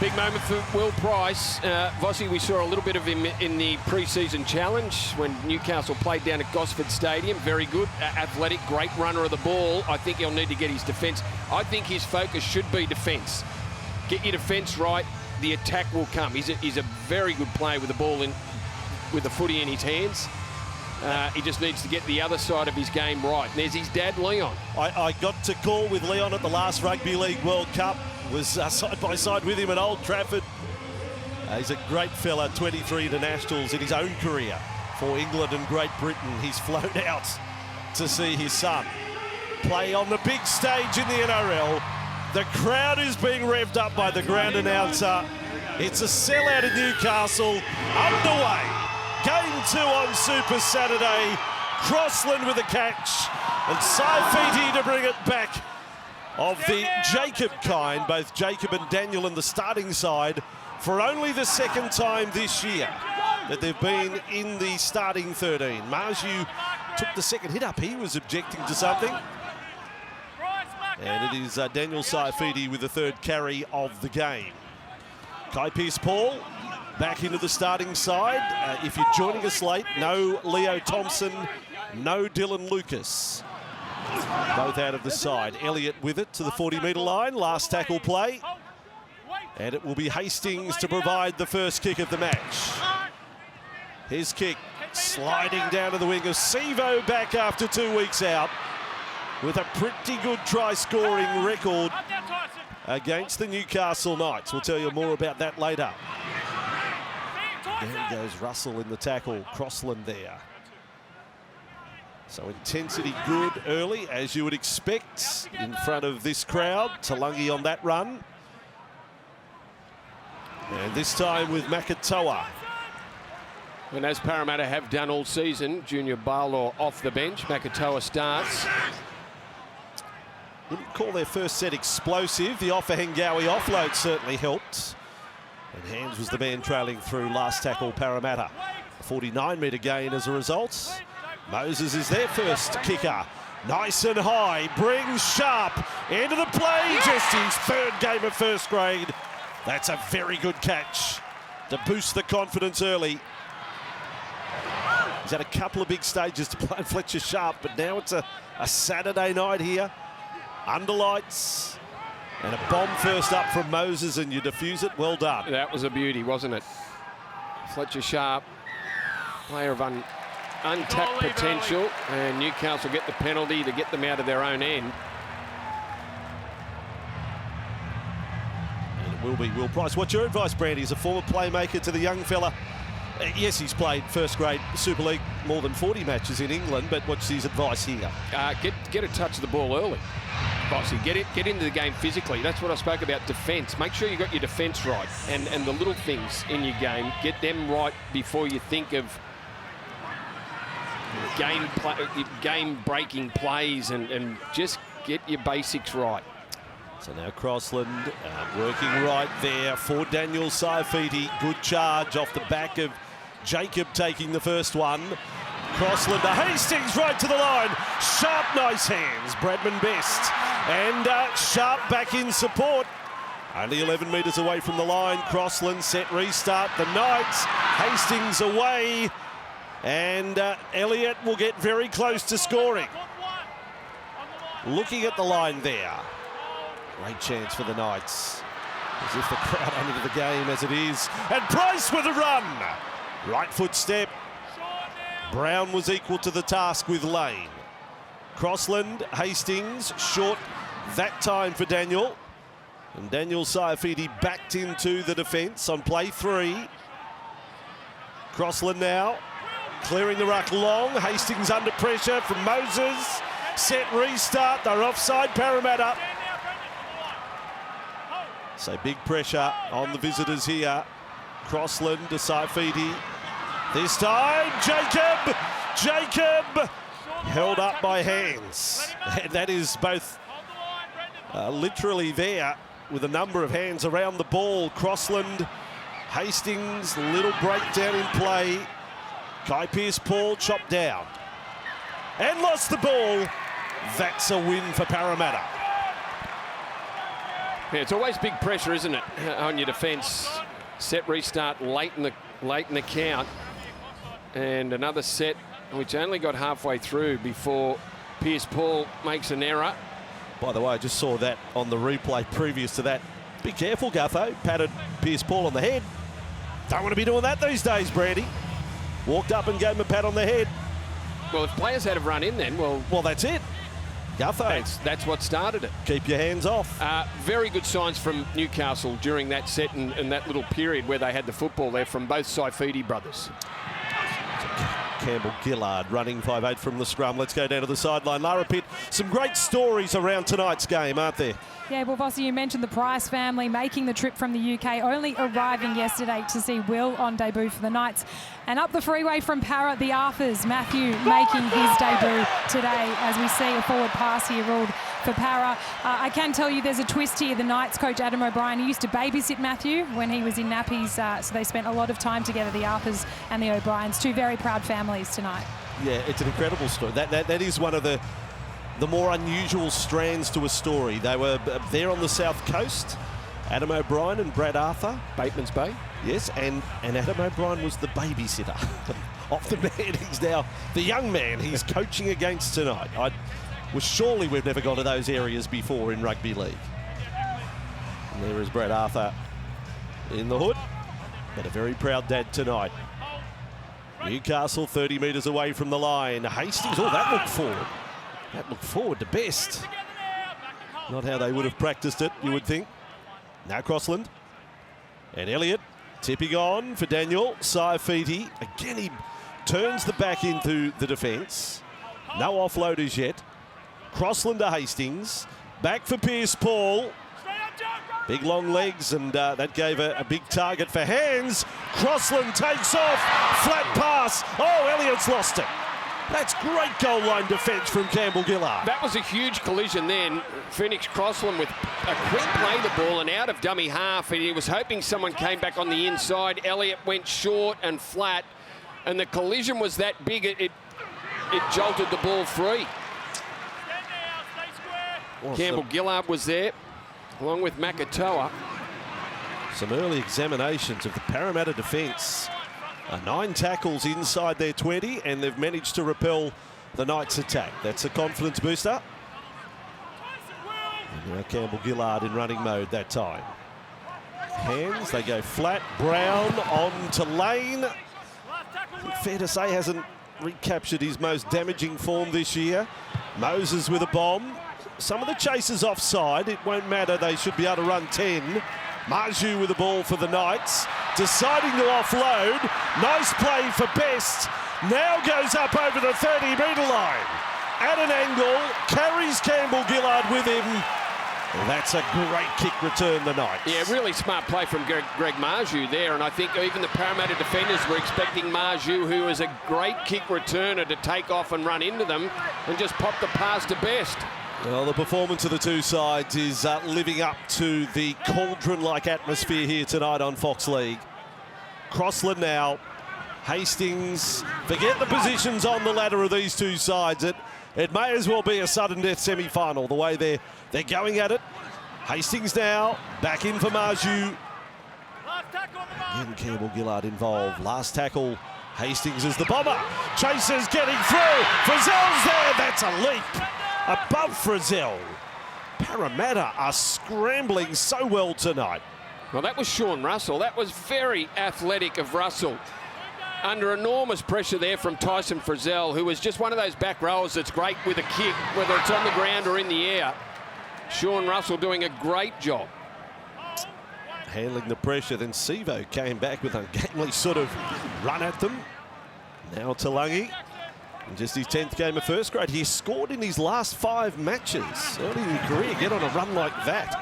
Big moment for Will Price. Vossi, we saw a little bit of him in the pre-season challenge when Newcastle played down at Gosford Stadium. Very good, athletic, great runner of the ball. I think he'll need to get his defence. I think his focus should be defence. Get your defence right, the attack will come. He's a very good player with the ball with the footy in his hands. He just needs to get the other side of his game right. And there's his dad, Leon. I got to call with Leon at the last Rugby League World Cup. Was side by side with him at Old Trafford. He's a great fella, 23 internationals in his own career for England and Great Britain. He's flown out to see his son play on the big stage in the NRL. The crowd is being revved up by the ground announcer. It's a sellout in Newcastle. Underway. Game 2 on Super Saturday. Crossland with a catch. And Saifiti to bring it back. Of the Jacob kind, both Jacob and Daniel in the starting side for only the second time this year that they've been in the starting 13. Marju took the second hit up. He was objecting to something. And it is Daniel Saifiti with the third carry of the game. Kai Pearce-Paul back into the starting side. If you're joining us late, no Leo Thompson, no Dylan Lucas. Both out of the side. Elliott with it to the 40-metre line. Last tackle play. And it will be Hastings to provide the first kick of the match. His kick sliding down to the wing of Sevo, back after 2 weeks out with a pretty good try-scoring record against the Newcastle Knights. We'll tell you more about that later. There goes Russell in the tackle. Crossland there. So intensity good early, as you would expect, in front of this crowd. Talangi on that run. And this time with Makatoa. And as Parramatta have done all season, Junior Barlaw off the bench. Makatoa starts. Wouldn't call their first set explosive. The Offa-Hengawi offload certainly helped. And Hands was the man trailing through last tackle Parramatta. A 49-metre gain as a result. Moses is their first kicker. Nice and high, brings Sharp into the play. Just his third game of first grade. That's a very good catch to boost the confidence early. He's had a couple of big stages to play Fletcher Sharp, but now it's a Saturday night here. Under lights. And a bomb first up from Moses, and you defuse it. Well done. That was a beauty, wasn't it? Fletcher Sharp, player of untapped potential, and Newcastle get the penalty to get them out of their own end. And it will be Will Price. What's your advice, Brandy, as a former playmaker to the young fella? Yes, he's played first grade Super League more than 40 matches in England, but what's his advice here? Get a touch of the ball early. Bossy, get into the game physically. That's what I spoke about, defence. Make sure you got your defence right, and the little things in your game, get them right before you think of game-breaking plays, and just get your basics right. So now Crossland working right there for Daniel Saifiti. Good charge off the back of Jacob taking the first one. Crossland to Hastings right to the line. Sharp, nice hands. Bradman best. And Sharp back in support. Only 11 metres away from the line. Crossland set restart. The Knights. Hastings away. And Elliott will get very close to scoring. Looking at the line there. Great chance for the Knights. As if the crowd under the game as it is. And Price with a run. Right foot step. Brown was equal to the task with Lane. Crossland, Hastings, short that time for Daniel. And Daniel Saifiti backed into the defence on play 3. Crossland now, clearing the ruck long. Hastings under pressure from Moses. Set restart, they're offside Parramatta. So big pressure on the visitors here. Crossland to Saifiti. This time, Jacob held up by Hands. And that is both literally there with a number of hands around the ball. Crossland, Hastings, little breakdown in play. Kai Pearce-Paul chopped down and lost the ball. That's a win for Parramatta. Yeah, it's always big pressure, isn't it, on your defence? Set restart late in the count, and another set which only got halfway through before Pearce-Paul makes an error. By the way, I just saw that on the replay previous to that. Be careful, Gutho. Patted Pearce-Paul on the head. Don't want to be doing that these days, Brandy. Walked up and gave him a pat on the head. Well, if players had to run in then, well, that's it. Gutho. That's what started it. Keep your hands off. Very good signs from Newcastle during that set and that little period where they had the football there from both Saifidi brothers. Campbell-Gillard running 5'8" from the scrum. Let's go down to the sideline. Lara Pitt, some great stories around tonight's game, aren't there? Yeah, well, Vossi, you mentioned the Price family making the trip from the UK, only arriving yesterday to see Will on debut for the Knights. And up the freeway from Parra, the Arthurs, Matthew making his debut today as we see a forward pass here ruled for Parra. I can tell you there's a twist here. The Knights coach Adam O'Brien, he used to babysit Matthew when he was in nappies, so they spent a lot of time together, the Arthurs and the O'Briens. Two very proud families tonight. Yeah, it's an incredible story. That is one of the more unusual strands to a story. They were there on the south coast. Adam O'Brien and Brad Arthur. Bateman's Bay. Yes, and Adam O'Brien was the babysitter of the man he's now the young man he's coaching against tonight. Surely we've never gone to those areas before in rugby league. And there is Brad Arthur in the hood, but a very proud dad tonight. Newcastle 30 metres away from the line. Hastings, that looked forward. That looked forward to best. Not how they would have practiced it, you would think. Now Crossland. And Elliott tipping on for Daniel Saifidi. Again, he turns the back into the defence. No offloaders yet. Crossland to Hastings. Back for Pearce-Paul. Big long legs, and that gave a big target for hands. Crossland takes off. Flat pass. Oh, Elliott's lost it. That's great goal line defence from Campbell-Gillard. That was a huge collision then. Phoenix Crossland with a quick play the ball and out of dummy half, and he was hoping someone came back on the inside. Elliott went short and flat, and the collision was that big it jolted the ball free. Campbell-Gillard was there, along with Makatoa. Some early examinations of the Parramatta defence. 9 tackles inside their 20, and they've managed to repel the Knights' attack. That's a confidence booster. And now Campbell-Gillard in running mode that time. Hands, they go flat. Brown on to Lane. Fair to say hasn't recaptured his most damaging form this year. Moses with a bomb. Some of the chasers offside. It won't matter. They should be able to run 10. Marju with the ball for the Knights. Deciding to offload. Nice play for Best. Now goes up over the 30-metre line. At an angle. Carries Campbell-Gillard with him. Well, that's a great kick return the Knights. Yeah, really smart play from Greg Marju there, and I think even the Parramatta defenders were expecting Marju, who is a great kick returner, to take off and run into them and just pop the pass to Best. Well, the performance of the two sides is living up to the cauldron-like atmosphere here tonight on Fox League. Crossland now. Hastings. Forget the positions on the ladder of these two sides. It may as well be a sudden death semi-final, the way they're going at it. Hastings now. Back in for Marju. Again, Campbell-Gillard involved. Last tackle. Hastings is the bomber. Chasers getting through. Frizzell's there. That's a leap. Above Frizzell. Parramatta are scrambling so well tonight. Well, that was Sean Russell. That was very athletic of Russell. Under enormous pressure there from Tyson Frizzell, who was just one of those back rowers that's great with a kick, whether it's on the ground or in the air. Sean Russell doing a great job. Handling the pressure, then Sivo came back with a ungainly sort of run at them. Now Talangi. In just his 10th game of first grade, he scored in his last 5 matches. Early in his career, get on a run like that.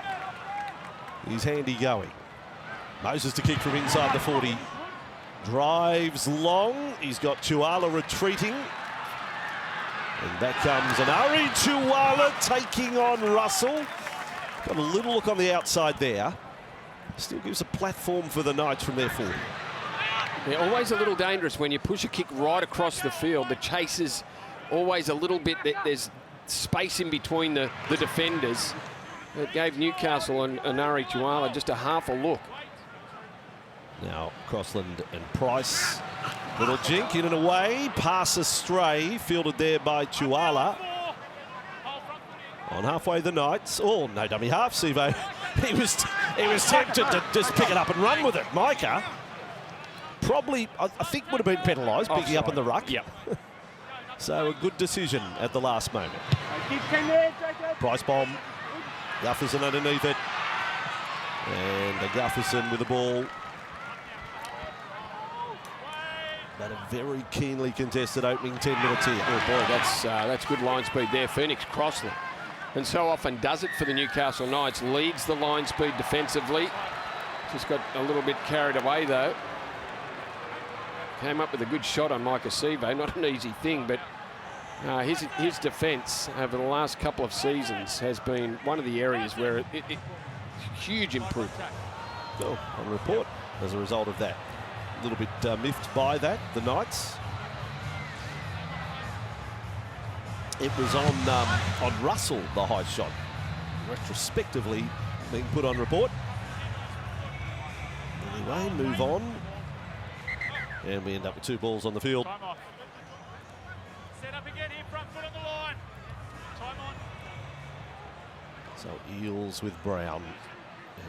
He's handy going. Moses to kick from inside the 40. Drives long. He's got Chuala retreating. And back comes an Ari Chuala taking on Russell. Got a little look on the outside there. Still gives a platform for the Knights from their 40. Yeah, always a little dangerous when you push a kick right across the field. The chase is always a little bit, there's space in between the defenders. It gave Newcastle and Anari Tuala just a half a look. Now Crossland and Price. Little jink in and away. Pass astray. Fielded there by Tuala. On halfway the Knights. Oh, no dummy half, Sivo. He was tempted to just pick it up and run with it. Micah probably, I think, would have been penalised picking up in the ruck. Yep. So a good decision at the last moment. Price bomb. Gufferson underneath it. And a Gufferson with the ball. But a very keenly contested opening 10 minutes here. Oh boy, that's good line speed there. Phoenix Crossland. And so often does it for the Newcastle Knights. Leads the line speed defensively. Just got a little bit carried away though. Came up with a good shot on Micah Sivo. Not an easy thing, but his defence over the last couple of seasons has been one of the areas where it huge improvement. Oh, on report as a result of that. A little bit miffed by that, the Knights. It was on Russell, the high shot, retrospectively being put on report. Anyway, move on. And we end up with 2 balls on the field. Time off. Set up again here, front foot on the line. Time on. So Eels with Brown.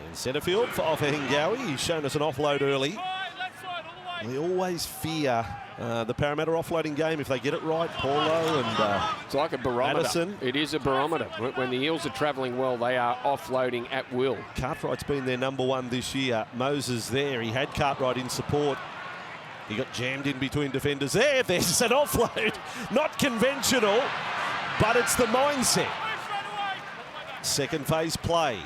And centre field for Offahingawi. He's shown us an offload early. Left side, all the way. We always fear the Parramatta offloading game if they get it right. Paulo and It's like a barometer. Addison. It is a barometer. When the Eels are travelling well, they are offloading at will. Cartwright's been their #1 this year. Moses there. He had Cartwright in support. He got jammed in between defenders. There's an offload. Not conventional, but it's the mindset. Second phase play.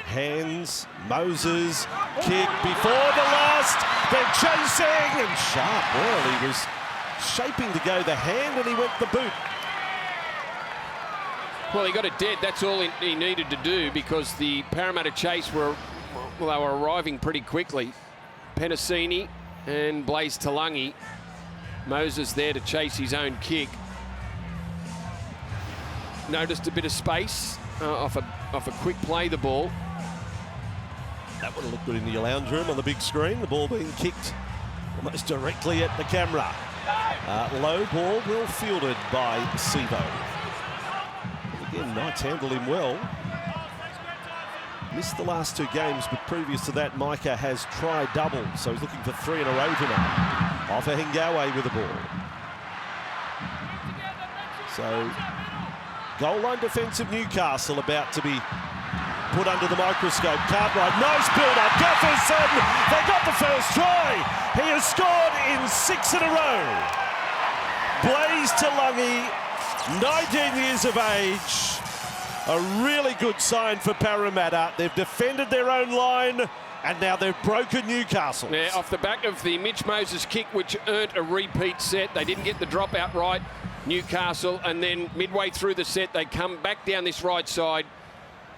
Hands, Moses, kick before the last. They're chasing and Sharp. Well, he was shaping to go the hand and he went the boot. Well, he got it dead. That's all he needed to do because the Parramatta chase were arriving pretty quickly. Penasini and Blaze Talangi. Moses there to chase his own kick. Noticed a bit of space off a quick play, the ball. That would have looked good in the lounge room on the big screen. The ball being kicked almost directly at the camera. Low ball, well fielded by Sivo. Again, Knights handled him well. Missed the last 2 games, but previous to that, Micah has tried double, so he's looking for 3 in a row tonight. Offahingawi with the ball. So, goal line defence of Newcastle about to be put under the microscope. Cartwright, nice build-up. Gufferson, they got the first try. He has scored in 6 in a row. Blaze Talangi, 19 years of age. A really good sign for Parramatta. They've defended their own line, and now they've broken Newcastle. Yeah, off the back of the Mitch Moses kick, which earned a repeat set. They didn't get the drop out right, Newcastle, and then midway through the set, they come back down this right side.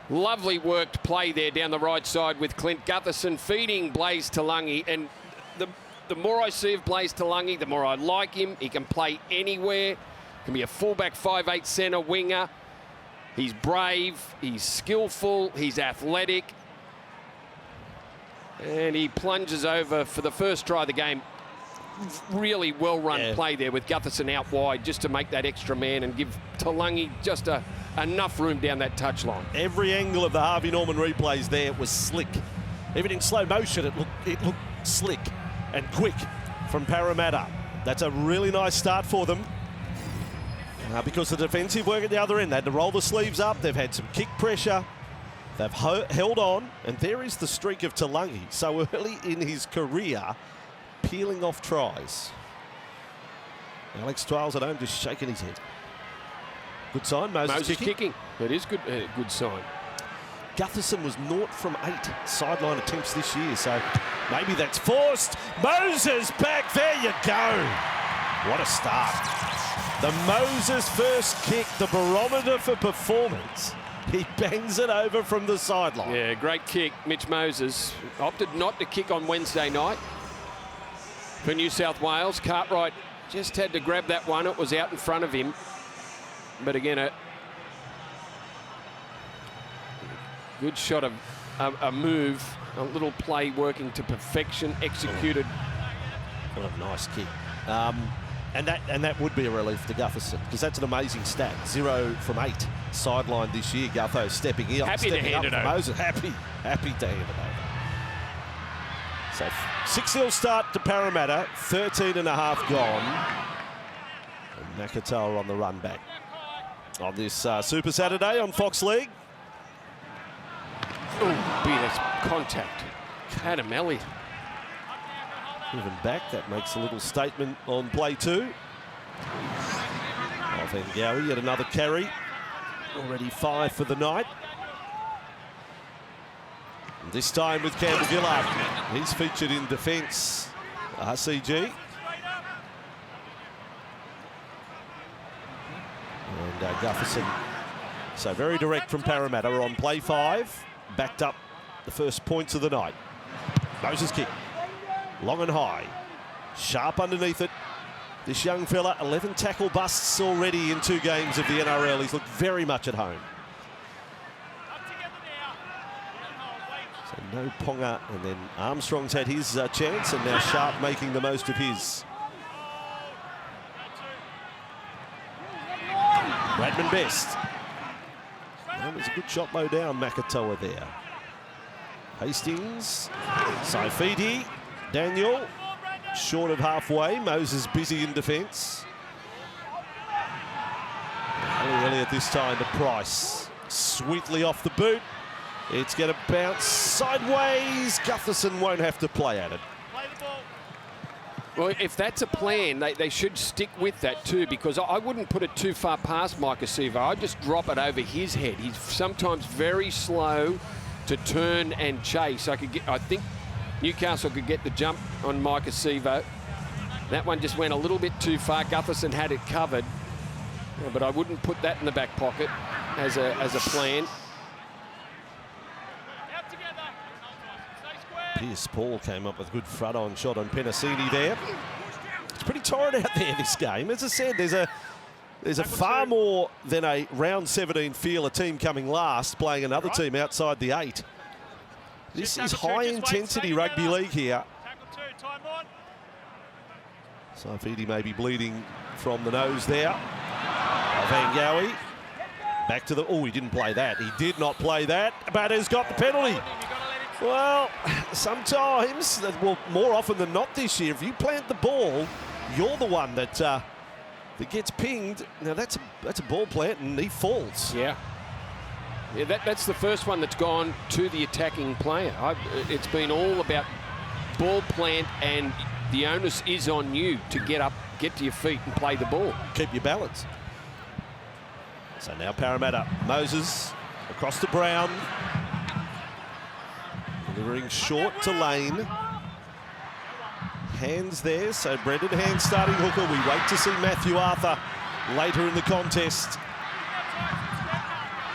Lovely worked play there down the right side with Clint Gutherson feeding Blaze Talangi. And the more I see of Blaze Talangi, the more I like him. He can play anywhere. Can be a fullback, 5'8" centre, winger. He's brave, he's skillful, he's athletic. And he plunges over for the first try of the game. Really well-run play there with Gutherson out wide just to make that extra man and give Talangi just enough room down that touchline. Every angle of the Harvey Norman replays there was slick. Even in slow motion, it looked slick and quick from Parramatta. That's a really nice start for them. Because the defensive work at the other end, they had to roll the sleeves up. They've had some kick pressure. They've held on. And there is the streak of Talangi. So early in his career, peeling off tries. Alex Twiles at home just shaking his head. Good sign, Moses kicking. It is good, good sign. Gutherson was 0 from 8 sideline attempts this year, so maybe that's forced. Moses back, there you go. What a start. The Moses first kick, the barometer for performance. He bangs it over from the sideline. Yeah, great kick. Mitch Moses opted not to kick on Wednesday night for New South Wales. Cartwright just had to grab that one. It was out in front of him. But again, Good shot of a move, a little play working to perfection, executed. What a nice kick. And that would be a relief to Gutherson, because that's an amazing stat. 0 from 8 sideline this year. Gutho stepping up. Happy to hand it over. Moses, happy to hand it over. So 6-0 start to Parramatta, 13 and a half gone. And Nakatoa on the run back. On this Super Saturday on Fox League. Oh, that's contact. Adam Elliott. Moving back, that makes a little statement on play 2. Off Ngawi, yet another carry. Already 5 for the night. And this time with Campbell Gillard. He's featured in defence. RCG. And Gutherson. So very direct from Parramatta. We're on play 5. Backed up the first points of the night. Moses kick. Long and high. Sharp underneath it. This young fella, 11 tackle busts already in 2 games of the NRL. He's looked very much at home. So no Ponga, and then Armstrong's had his chance, and now Sharp making the most of his. Bradman best. That was a good shot low down, Makatoa there. Hastings, Saifidi. Daniel, short of halfway. Moses busy in defence. Elliott this time to Price. Sweetly off the boot. It's going to bounce sideways. Gutherson won't have to play at it. Well, if that's a plan, they should stick with that too, because I wouldn't put it too far past Micah Sivo. I'd just drop it over his head. He's sometimes very slow to turn and chase. I think Newcastle could get the jump on Micah Sivo. That one just went a little bit too far. Gutherson had it covered, but I wouldn't put that in the back pocket as a plan. Pierce Paul came up with a good front-on shot on Penasini there. It's pretty torrid out there this game. As I said, there's a far more than a round 17 feel, a team coming last, playing another team outside the 8. This is high-intensity rugby league here. Saifidi may be bleeding from the nose there. Vangawi back to the... Oh, he didn't play that. He did not play that, but has got the penalty. Well, sometimes, well, more often than not this year, if you plant the ball, you're the one that gets pinged. Now, that's a ball plant, and he falls. Yeah. Yeah, that's the first one that's gone to the attacking player. It's been all about ball plant, and the onus is on you to get up, get to your feet and play the ball. Keep your balance. So now Parramatta. Moses across to Brown. Delivering short to Lane. Hands there, so Brendan Hand starting hooker. We wait to see Matthew Arthur later in the contest.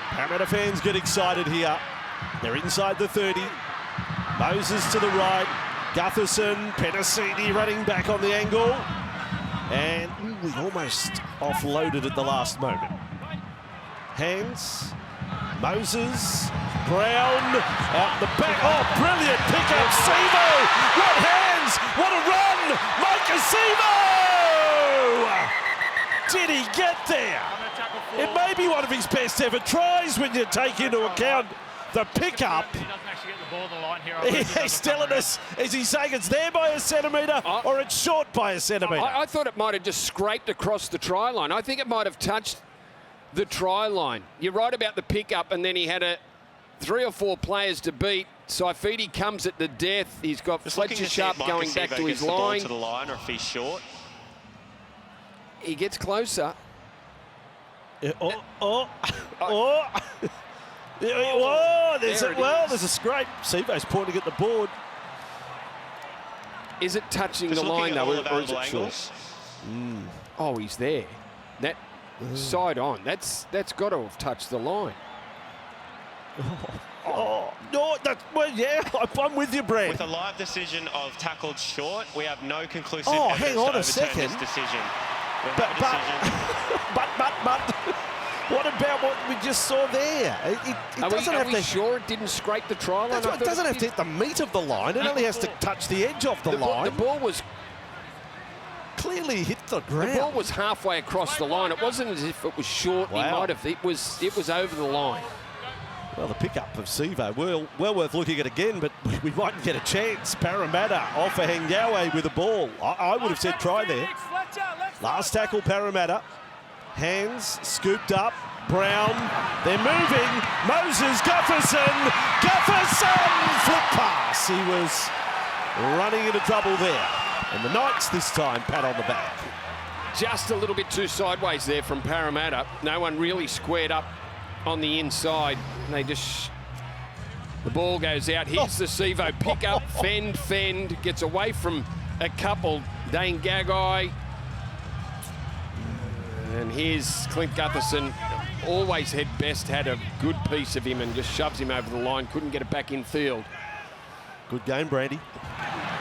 Parramatta fans get excited here. They're inside the 30. Moses to the right. Gutherson, Penasini running back on the angle. And we almost offloaded at the last moment. Hands. Moses. Brown out the back. Oh, brilliant pick up. Sivo. What hands. What a run. Micah Sivo. Did he get there? It may be one of his best ever tries when you take into account the pickup. He doesn't actually get the ball on the line here. He's telling us, is he saying it's there by a centimetre or it's short by a centimetre? I thought it might have just scraped across the try line. I think it might have touched the try line. You're right about the pickup, and then he had 3 or 4 players to beat. Saifidi comes at the death. He's got Fletcher Sharp going back to his line. To the line, or if he's short. He gets closer. There's a scrape. Sivo's pointing at the board. Is it touching Just the line though, or is it angles. short? Oh, he's there. That side on. That's got to have touched the line. No, yeah, I'm with you, Brad. With a live decision of tackled short, we have no conclusive hang evidence on to a second. overturn this decision. But, What about what we just saw there? It doesn't have to. Sure it didn't scrape the try line? That's right, it doesn't have to hit the meat of the line. It only has to touch the edge of the line. The ball was clearly hit the ground. The ball was halfway across the line. It wasn't as if it was short. Wow. He might have. It was over the line. Well, the pickup of Sivo, well worth looking at again, but we mightn't get a chance. Parramatta off a Hengawe with the ball. I would have said try there. Last tackle, Parramatta. Hands scooped up. Brown, they're moving. Moses, Gufferson. Flip pass. He was running into trouble there. And the Knights this time pat on the back. Just a little bit too sideways there from Parramatta. No one really squared up on the inside. They just... The ball goes out. Here's the Sivo. Pick up, fend. Gets away from a couple. Dane Gagai. And here's Clint Gutherson. Always had a good piece of him and just shoves him over the line. Couldn't get it back in field. Good game, Brandy.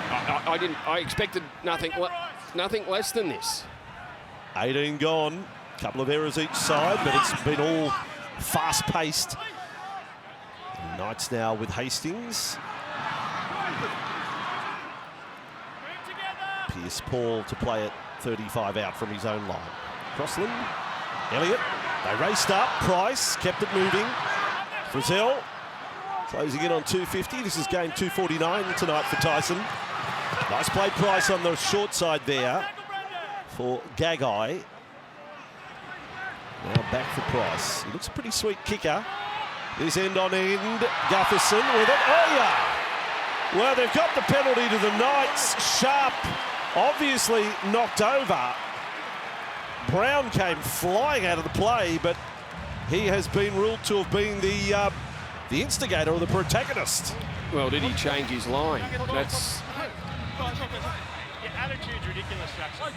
I expected nothing less than this. 18 gone. Couple of errors each side, but it's been all fast-paced. Knights now with Hastings. Pierce Paul to play at 35 out from his own line. Crossland, Elliott, they raced up. Price kept it moving. Frizzell closing in on 250. This is game 249 tonight for Tyson. Nice play, Price on the short side there for Gagai. Now back for Price. He looks a pretty sweet kicker. This end on end. Gutherson with it. Oh, yeah. Well, they've got the penalty to the Knights. Sharp, obviously knocked over. Brown came flying out of the play, but he has been ruled to have been the instigator or the protagonist. Well, did he change his line? That's... Your attitude's ridiculous, Jackson.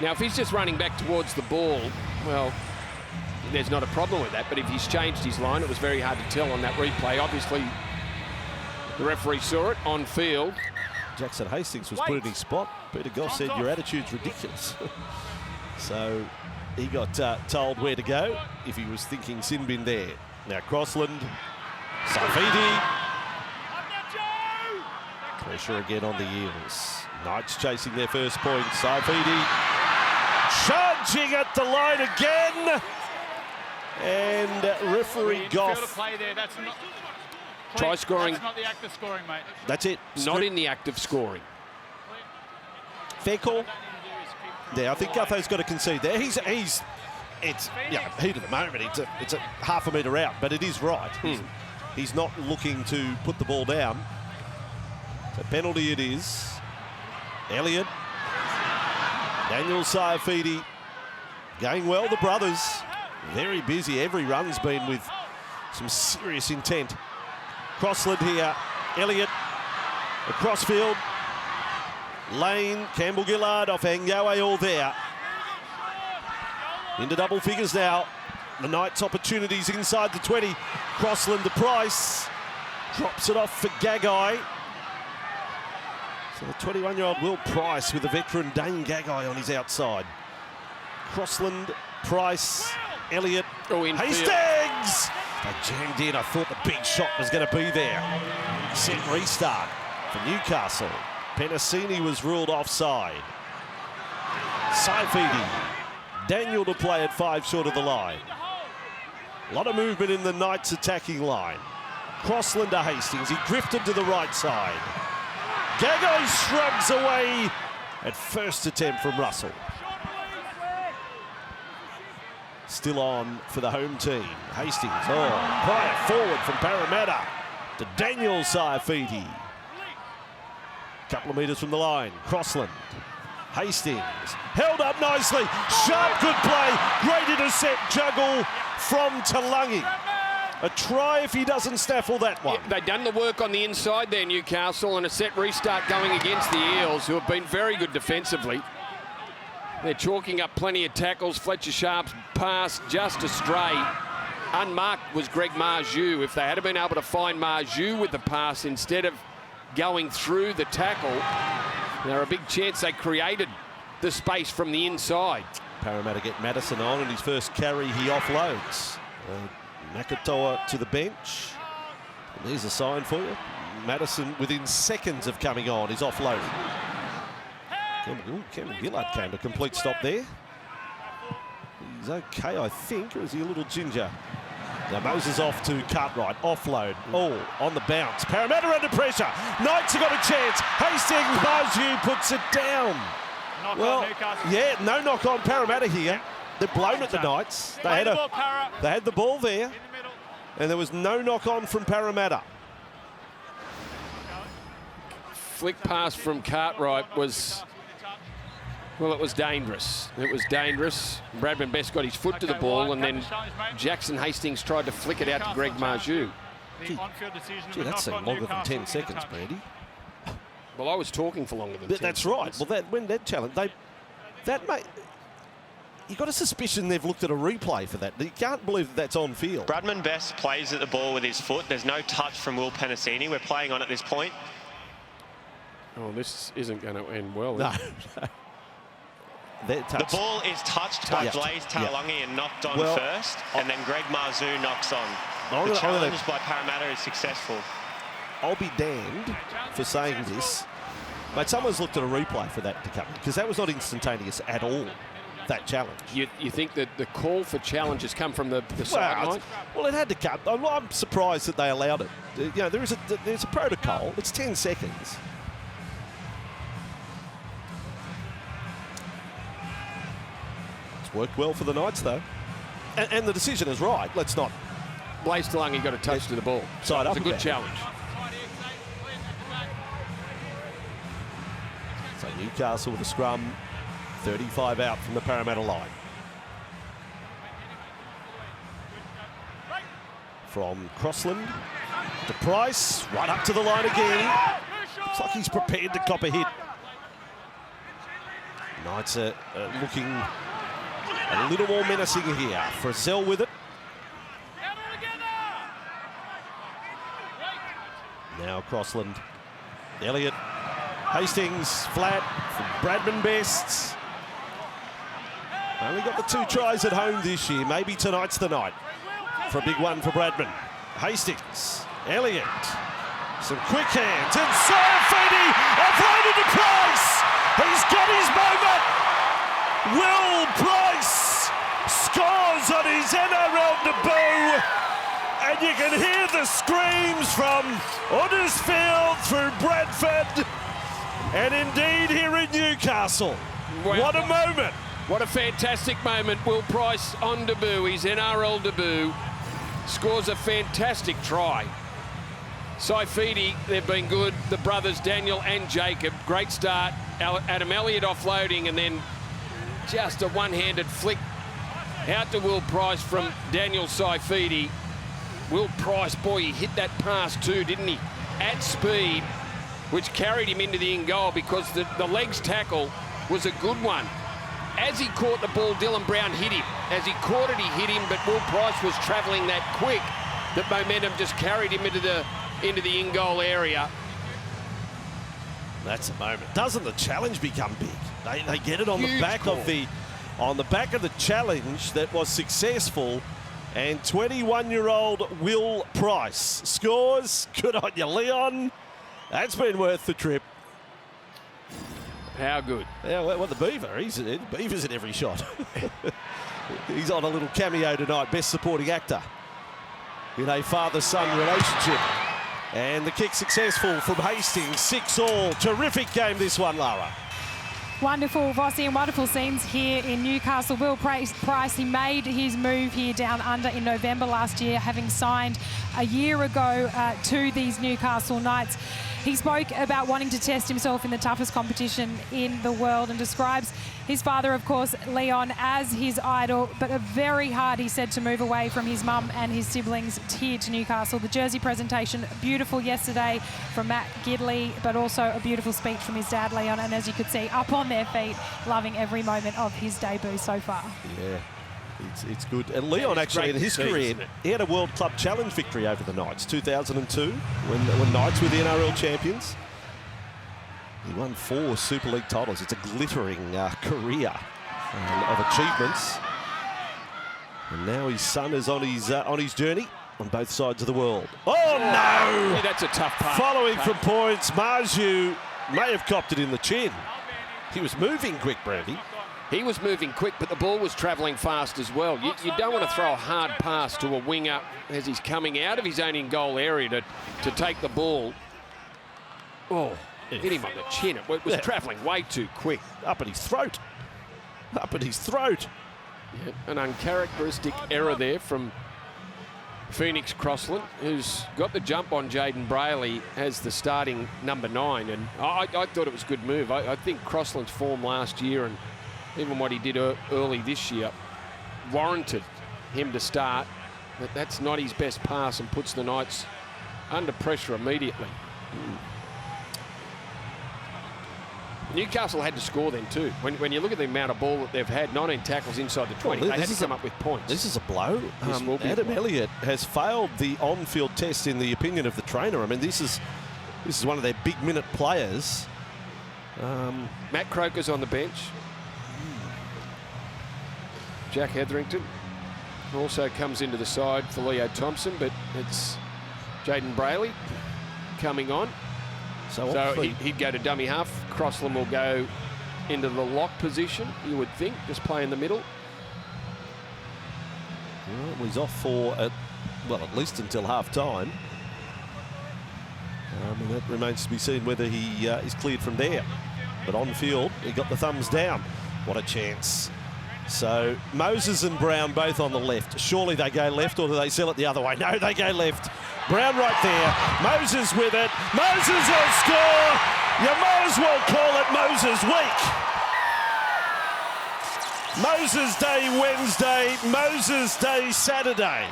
Now, if he's just running back towards the ball, well, there's not a problem with that. But if he's changed his line, it was very hard to tell on that replay. Obviously, the referee saw it on field. Jackson Hastings was put in his spot. Peter Goff said, your attitude's ridiculous. So he got told where to go if he was thinking sin bin there. Now Crossland, Saifidi. Pressure again on the Eels. Knights chasing their first point. Saifidi charging at the line again. And referee Goff. Try scoring. That's not the act of scoring, mate. That's it. Not in the act of scoring. Fair call. Yeah, I think Gutho's got to concede there. It's heat of the moment. It's a half a metre out, but it is right. He's not looking to put the ball down. So penalty it is. Elliott. Daniel Saifidi. Going well, the brothers. Very busy. Every run's been with some serious intent. Crossland here. Elliott. Across field. Lane, Campbell-Gillard off Hengawe, all there. Into double figures now. The Knights' opportunities inside the 20. Crossland to Price. Drops it off for Gagai. So the 21-year-old Will Price with the veteran Dane Gagai on his outside. Crossland, Price, Elliott, Hastings! They jammed in. I thought the big shot was going to be there. Set restart for Newcastle. Penasini was ruled offside. Saifidi. Daniel to play at 5 short of the line. A lot of movement in the Knights attacking line. Crossland to Hastings. He drifted to the right side. Gagai shrugs away at first attempt from Russell. Still on for the home team. Hastings. Oh, quiet forward from Parramatta to Daniel Saifidi. Couple of metres from the line. Crossland. Hastings. Held up nicely. Sharp, good play. Great intercept juggle from Talangi. A try if he doesn't snaffle that one. Yeah, they've done the work on the inside there, Newcastle, and a set restart going against the Eels, who have been very good defensively. They're chalking up plenty of tackles. Fletcher Sharp's pass just astray. Unmarked was Greg Marju. If they had been able to find Marju with the pass instead of going through the tackle, there's a big chance they created the space from the inside. Parramatta get Madison on, and his first carry he offloads. Makatoa to the bench. And there's a sign for you. Madison, within seconds of coming on, is offloaded. Cameron Gillard came to complete stop there. He's okay, I think, or is he a little ginger? Now Moses off to Cartwright, offload, on the bounce. Parramatta under pressure. Knights have got a chance. Hastings, Baju puts it down. Yeah, no knock on Parramatta here. They're blown at the Knights. They had the ball there, and there was no knock on from Parramatta. Flick pass from Cartwright was, well, it was dangerous. It was dangerous. Bradman Best got his foot to the ball, and then Jackson Hastings tried to flick it out to Greg Marju. Gee, that seemed longer than 10 seconds, Brandy. Well, I was talking for longer than 10 That's seconds. right. Well, when that challenge, you got a suspicion they've looked at a replay for that. You can't believe that that's on field. Bradman Best plays at the ball with his foot. There's no touch from Will Penasini. We're playing on at this point. Oh, this isn't going to end well. No. The ball is touched by Blaze Taulagi and knocked on first, and then Greg Marzu knocks on. The challenge by Parramatta is successful. I'll be damned for saying this, but someone's looked at a replay for that to come, because that was not instantaneous at all, that challenge. You think that the call for challenge has come from the sideline? Well, it had to come. I'm surprised that they allowed it. You know, there's a protocol. It's 10 seconds. Worked well for the Knights, though. And the decision is right. Let's not. Blaze Taulagi got a touch to the ball. Side up. It's a good challenge. So Newcastle with a scrum, 35 out from the Parramatta line. From Crossland to Price, right up to the line again. Looks like he's prepared to cop a hit. Knights are looking a little more menacing here. Frizzell with it. Now Crossland. Elliott. Hastings flat from Bradman Best. Only got the 2 tries at home this year. Maybe tonight's the night for a big one for Bradman. Hastings. Elliott. Some quick hands. And Saifidi offloaded to Price. He's got his moment. Will Price scores on his NRL debut, and you can hear the screams from Huddersfield through Bradford, and indeed here in Newcastle. Well, what a moment. What a fantastic moment. Will Price on debut, his NRL debut, scores a fantastic try. Saifidi, they've been good. The brothers, Daniel and Jacob, great start. Adam Elliott offloading, and then just a one-handed flick out to Will Price from Daniel Saifidi. Will Price, boy, he hit that pass too, didn't he? At speed, which carried him into the in goal, because the legs tackle was a good one. As he caught the ball, Dylan Brown hit him. As he caught it, he hit him, but Will Price was travelling that quick that momentum just carried him into the in goal area. That's a moment. Doesn't the challenge become big? They get it on the back of the challenge that was successful, and 21-year-old Will Price scores. Good on you, Leon. That's been worth the trip. How good. Yeah, well, the Beaver, Beaver's in every shot. He's on a little cameo tonight, best supporting actor in a father-son relationship. And the kick successful from Hastings, 6-all. Terrific game, this one, Lara. Wonderful, Vossi, and wonderful scenes here in Newcastle. Will Price, he made his move here down under in November last year, having signed a year ago to these Newcastle Knights. He spoke about wanting to test himself in the toughest competition in the world, and describes his father, of course, Leon, as his idol, but very hard, he said, to move away from his mum and his siblings here to Newcastle. The jersey presentation, beautiful yesterday from Matt Gidley, but also a beautiful speech from his dad, Leon, and as you could see, up on their feet, loving every moment of his debut so far. Yeah. It's good. And Leon, actually, in his career, he had a World Club Challenge victory over the Knights, 2002, when Knights were the NRL champions. He won 4 Super League titles. It's a glittering career of achievements. And now his son is on his journey on both sides of the world. Oh, no! Yeah, that's a tough pass. Following from points, Marju may have copped it in the chin. He was moving quick, Brandy. He was moving quick, but the ball was travelling fast as well. You don't want to throw a hard pass to a winger as he's coming out of his own in-goal area to take the ball. Oh, hit him on the chin. It was travelling way too quick. Up at his throat. Up at his throat. Yeah, an uncharacteristic error there from Phoenix Crossland, who's got the jump on Jaden Brayley as the starting number 9. And I thought it was a good move. I think Crossland's form last year and even what he did early this year warranted him to start. But that's not his best pass and puts the Knights under pressure immediately. Newcastle had to score then too. When you look at the amount of ball that they've had, 19 tackles inside the 20, they had to come up with points. This is a blow. Adam Elliott has failed the on-field test in the opinion of the trainer. I mean, this is one of their big-minute players. Matt Croker's on the bench. Jack Hetherington also comes into the side for Leo Thompson, but it's Jaden Brayley coming on. So he'd go to dummy half. Crossland will go into the lock position, you would think, just play in the middle. Well, he's off for, at least until half-time. And that remains to be seen whether he is cleared from there. But on field, he got the thumbs down. What a chance. So Moses and Brown both on the left. Surely they go left, or do they sell it the other way? No, they go left. Brown right there. Moses with it. Moses will score. You might as well call it Moses week. Moses Day Wednesday. Moses Day Saturday.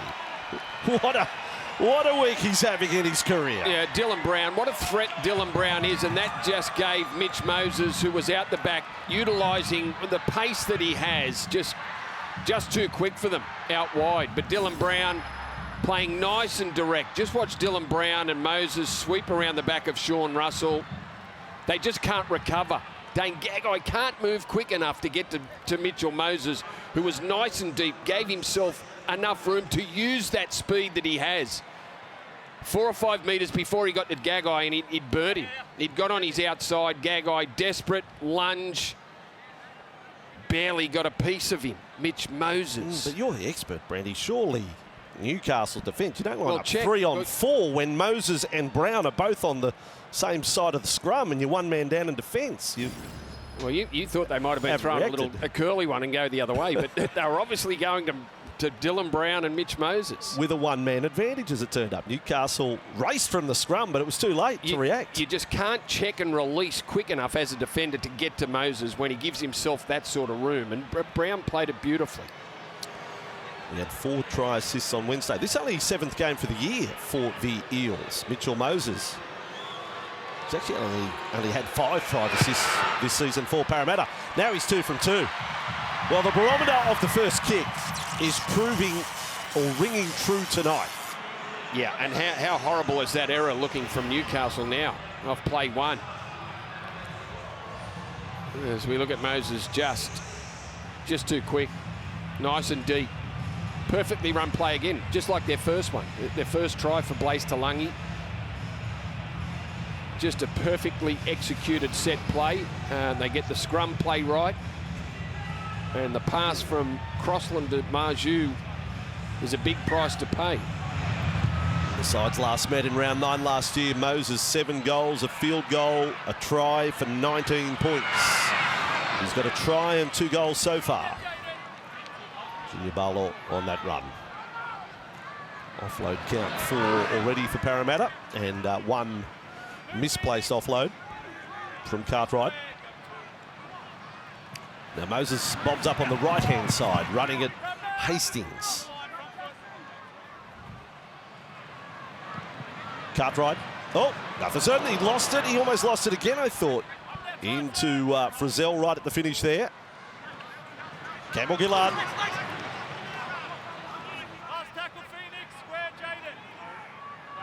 What a week he's having in his career. Yeah, Dylan Brown. What a threat Dylan Brown is, and that just gave Mitch Moses, who was out the back, utilising the pace that he has, just too quick for them out wide. But Dylan Brown playing nice and direct. Just watch Dylan Brown and Moses sweep around the back of Sean Russell. They just can't recover. Dane Gagai can't move quick enough to get to Mitchell Moses, who was nice and deep, gave himself enough room to use that speed that he has. 4 or 5 metres before he got to Gagai, and he'd burnt him. He'd got on his outside. Gagai, desperate, lunge. Barely got a piece of him. Mitch Moses. But you're the expert, Brandy. Surely Newcastle defence, you don't want check. 3 on 4 when Moses and Brown are both on the same side of the scrum and you're one man down in defence. Well, you thought they might have been throwing a curly one and go the other way, but they were obviously going to Dylan Brown and Mitch Moses. With a one-man advantage as it turned up. Newcastle raced from the scrum, but it was too late to react. You just can't check and release quick enough as a defender to get to Moses when he gives himself that sort of room. And Brown played it beautifully. He had 4 try assists on Wednesday. This is only his 7th game for the year for the Eels. Mitchell Moses. He's actually only had 5 try assists this season for Parramatta. Now he's 2 from 2. Well, the barometer of the first kick is proving or ringing true tonight. Yeah, and how horrible is that error looking from Newcastle now off play 1. As we look at Moses, just too quick, nice and deep. Perfectly run play again, just like their first one. Their first try for Blaise Talangi. Just a perfectly executed set play. They get the scrum play right. And the pass from Crossland to Marju is a big price to pay. The sides last met in round 9 last year. Moses 7 goals, a field goal, a try for 19 points. He's got a try and 2 goals so far. Junior Barlow on that run. Offload count 4 already for Parramatta, and 1 misplaced offload from Cartwright. Now Moses bobs up on the right-hand side, running at Hastings. Cartwright. Oh, nothing certain. He lost it. He almost lost it again, I thought. Into Frizzell right at the finish there. Campbell Gillard.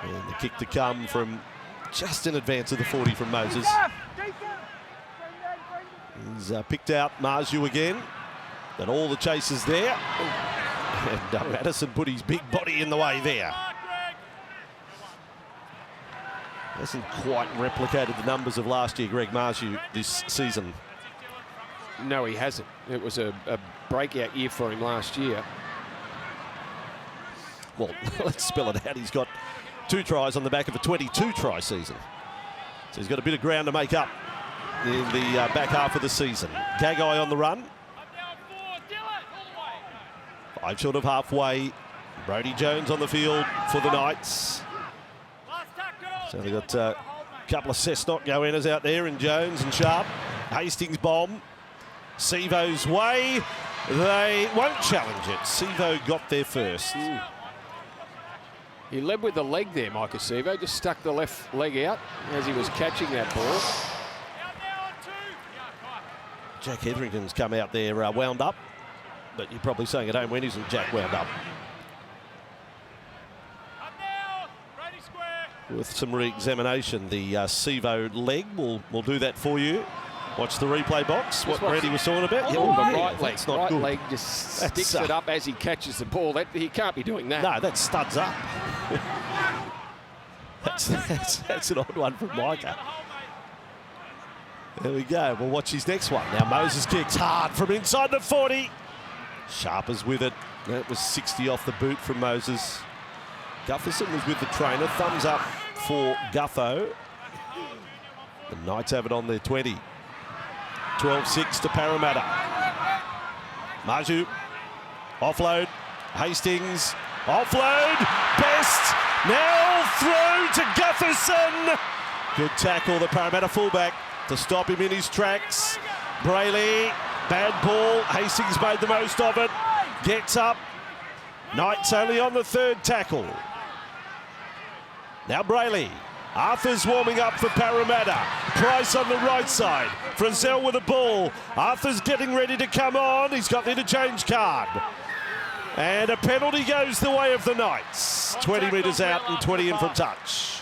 And the kick to come from just in advance of the 40 from Moses. He's picked out Marju again. And all the chases there. And Madison put his big body in the way there. Hasn't quite replicated the numbers of last year, Greg Marju, this season. No, he hasn't. It was a breakout year for him last year. Well, let's spell it out. He's got 2 tries on the back of a 22-try season. So he's got a bit of ground to make up in the back half of the season. Gagai on the run. 5 short of halfway. Brodie Jones on the field for the Knights. So they've got a couple of Cessnock go-inners out there in Jones and Sharp. Hastings bomb. Sevo's way. They won't challenge it. Sevo got there first. He led with the leg there, Micah Sevo. Just stuck the left leg out as he was catching that ball. Jack Hetherington's come out there wound up. But you're probably saying at home, when isn't Jack wound up? With some re-examination, the Sevo leg will do that for you. Watch the replay box. What Randy was talking about. The right leg. That's not right good. Leg just sticks it up as he catches the ball. He can't be doing that. No, that studs up. that's an odd one from Micah. There we go. We'll watch his next one. Now Moses kicks hard from inside the 40. Sharper's with it. That was 60 off the boot from Moses. Gufferson was with the trainer. Thumbs up for Guffo. The Knights have it on their 20. 12-6 to Parramatta. Marju. Offload. Hastings. Offload. Best. Now through to Gufferson. Good tackle, the Parramatta fullback, to stop him in his tracks. Brayley. Bad ball. Hastings made the most of it. Gets up. Knights only on the 3rd tackle. Now Brayley. Arthur's warming up for Parramatta. Price on the right side. Frizzell with the ball. Arthur's getting ready to come on. He's got the interchange card. And a penalty goes the way of the Knights. 20 metres out and 20 in from touch.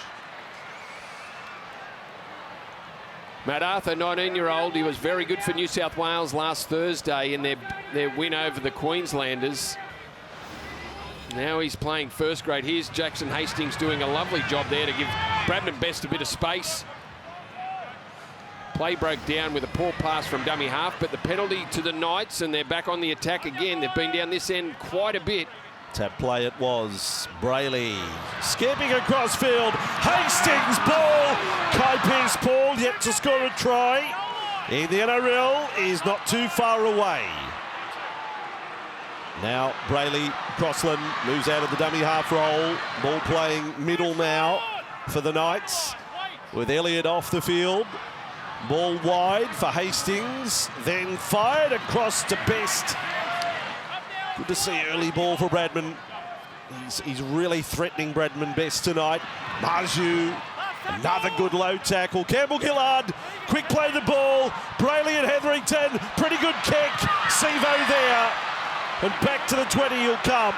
Matt Arthur, 19-year-old, he was very good for New South Wales last Thursday in their win over the Queenslanders. Now he's playing first grade. Here's Jackson Hastings doing a lovely job there to give Bradman Best a bit of space. Play broke down with a poor pass from dummy half, but the penalty to the Knights, and they're back on the attack again. They've been down this end quite a bit. Tap play it was. Brayley skipping across field. Hastings ball. Kai Pearce-Paul yet to score a try. In the NRL is not too far away. Now Brayley, Crossland moves out of the dummy half roll. Ball playing middle now for the Knights with Elliott off the field. Ball wide for Hastings, then fired across to Best. Good to see early ball for Bradman. He's really threatening Bradman Best tonight. Marju, another good low tackle. Campbell-Gillard, quick play the ball. Brayley and Hetherington, pretty good kick. Sevo there. And back to the 20 he'll come.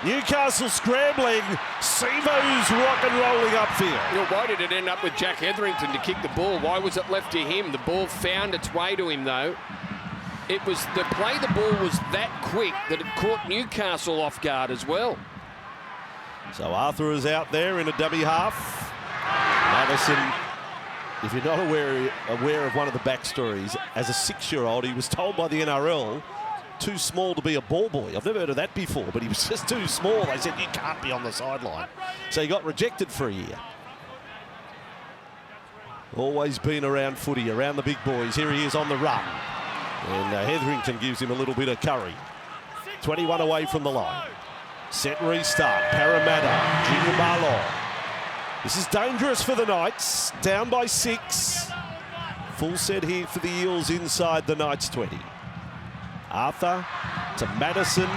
Newcastle scrambling. Sevo's rock and rolling upfield. You know, why did it end up with Jack Hetherington to kick the ball? Why was it left to him? The ball found its way to him, though. It was the play, the ball was that quick that it caught Newcastle off guard as well. So Arthur is out there in a dummy half. Madison, if you're not aware of one of the backstories, as a 6-year-old, he was told by the NRL, too small to be a ball boy. I've never heard of that before, but he was just too small. They said, you can't be on the sideline. So he got rejected for a year. Always been around footy, around the big boys. Here he is on the run. And Hetherington gives him a little bit of curry. 21 away from the line. Set restart. Parramatta. Junior Marlaw. This is dangerous for the Knights. Down by 6. Full set here for the Eels inside the Knights 20. Arthur to Madison.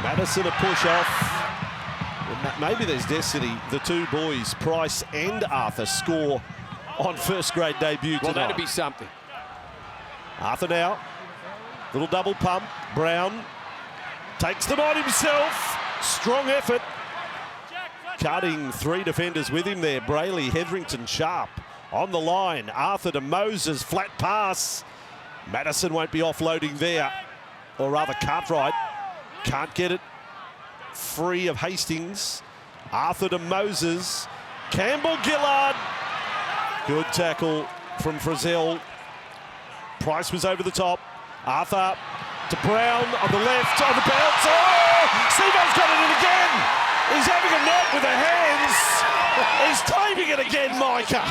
Madison a push off. Maybe there's destiny. The two boys, Price and Arthur, score on first grade debut tonight. Well, that'd be something. Arthur now. Little double pump. Brown takes them on himself. Strong effort. Cutting 3 defenders with him there. Brayley, Hetherington, Sharp on the line. Arthur to Moses. Flat pass. Madison won't be offloading there. Or rather, Cartwright can't get it free of Hastings. Arthur to Moses. Campbell-Gillard. Good tackle from Frizzell. Price was over the top. Arthur to Brown on the left, on the bounce. Oh! Stevo's got it in again. He's having a knock with the hands. He's claiming it again, Micah.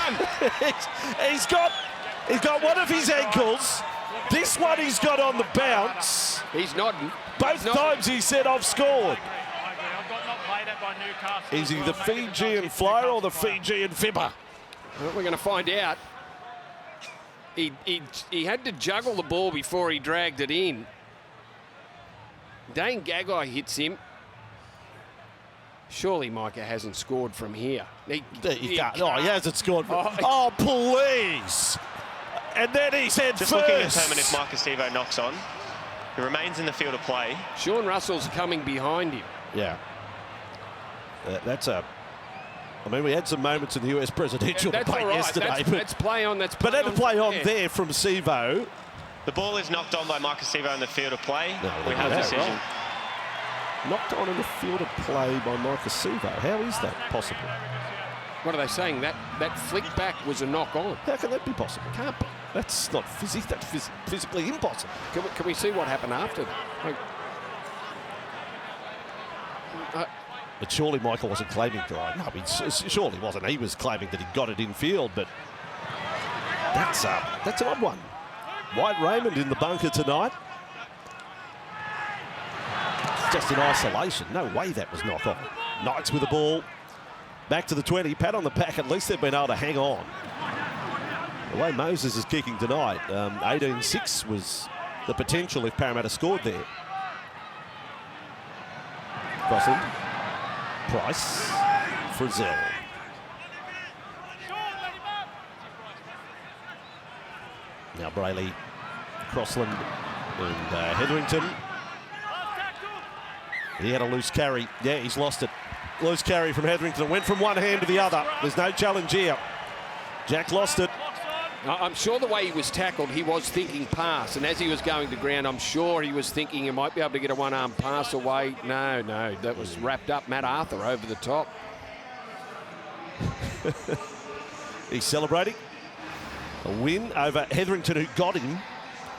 he's got one of his ankles. This one he's got on the bounce. He's nodding. Both times he said, I've scored. Is he the Fijian flyer or the Fijian fibber? Well, we're going to find out. He had to juggle the ball before he dragged it in. Dane Gagai hits him. Surely Micah hasn't scored from here. He hasn't scored. Oh, please. And then he said just first. Looking at term, and if Micah Stevo knocks on, he remains in the field of play. Sean Russell's coming behind him. Yeah. I mean, we had some moments in the US presidential debate yesterday. That's play on. But had to play on there from Sevo. The ball is knocked on by Micah Stevo in the field of play. No, we have a decision. Right. Knocked on in the field of play by Micah Sevo. How is that possible? What are they saying? That flick back was a knock on. How can that be possible? Can't be. That's not that's physically impossible. Can we see what happened after that? But surely Michael wasn't claiming to ride. No, surely wasn't. He was claiming that he got it in field, but that's an odd one. White Raymond in the bunker tonight. Just in isolation. No way that was knock on. Knights with the ball. Back to the 20. Pat on the back. At least they've been able to hang on. The way Moses is kicking tonight, 18-6 was the potential if Parramatta scored there. Crossland. Price. Frizzell. Now Brayley, Crossland and Hetherington. He had a loose carry. Yeah, he's lost it. Loose carry from Hetherington. Went from one hand to the other. There's no challenge here. Jack lost it. I'm sure the way he was tackled, he was thinking pass. And as he was going to ground, I'm sure he was thinking he might be able to get a one-arm pass away. No, that was wrapped up. Matt Arthur over the top. He's celebrating. A win over Hetherington, who got him,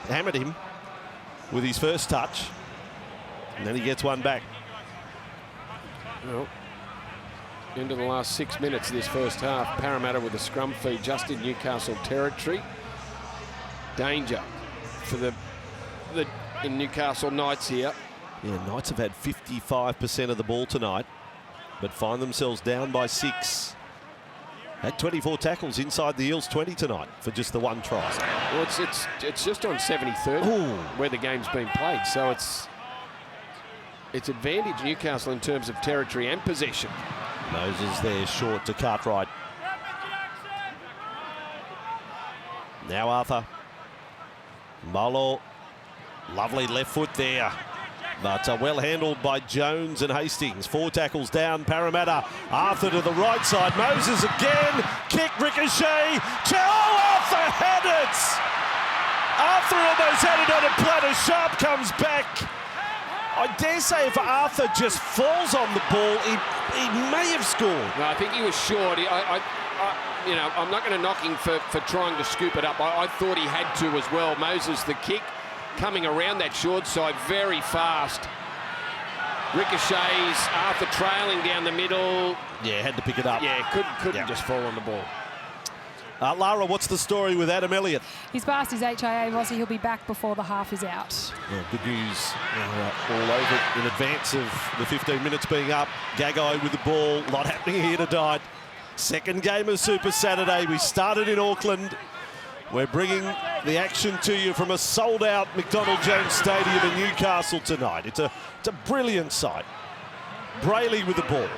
hammered him with his first touch. And then he gets one back. Well, into the last 6 minutes of this first half. Parramatta with a scrum feed just in Newcastle territory. Danger for the Newcastle Knights here. Yeah, Knights have had 55% of the ball tonight, but find themselves down by 6. Had 24 tackles inside the Eels 20 tonight for just the one try. Well, it's just on 73rd where the game's been played, so it's advantage Newcastle in terms of territory and possession. Moses there short to Cartwright. Now Arthur. Molo. Lovely left foot there. But well handled by Jones and Hastings. 4 tackles down, Parramatta. Arthur to the right side. Moses again. Kick, ricochet. Arthur had it! Arthur almost had it on a platter. Sharp comes back. I dare say if Arthur just falls on the ball, he may have scored. No, I think he was short. I'm not going to knock him for trying to scoop it up. I thought he had to as well. Moses, the kick, coming around that short side very fast. Ricochets, Arthur trailing down the middle. Yeah, had to pick it up. Yeah, couldn't just fall on the ball. Lara, what's the story with Adam Elliott? He's passed his HIA, Rossi. He'll be back before the half is out. Yeah, good news all over in advance of the 15 minutes being up. Gagai with the ball. A lot happening here tonight. Second game of Super Saturday. We started in Auckland. We're bringing the action to you from a sold-out McDonald Jones Stadium in Newcastle tonight. It's a brilliant sight. Brayley with the ball.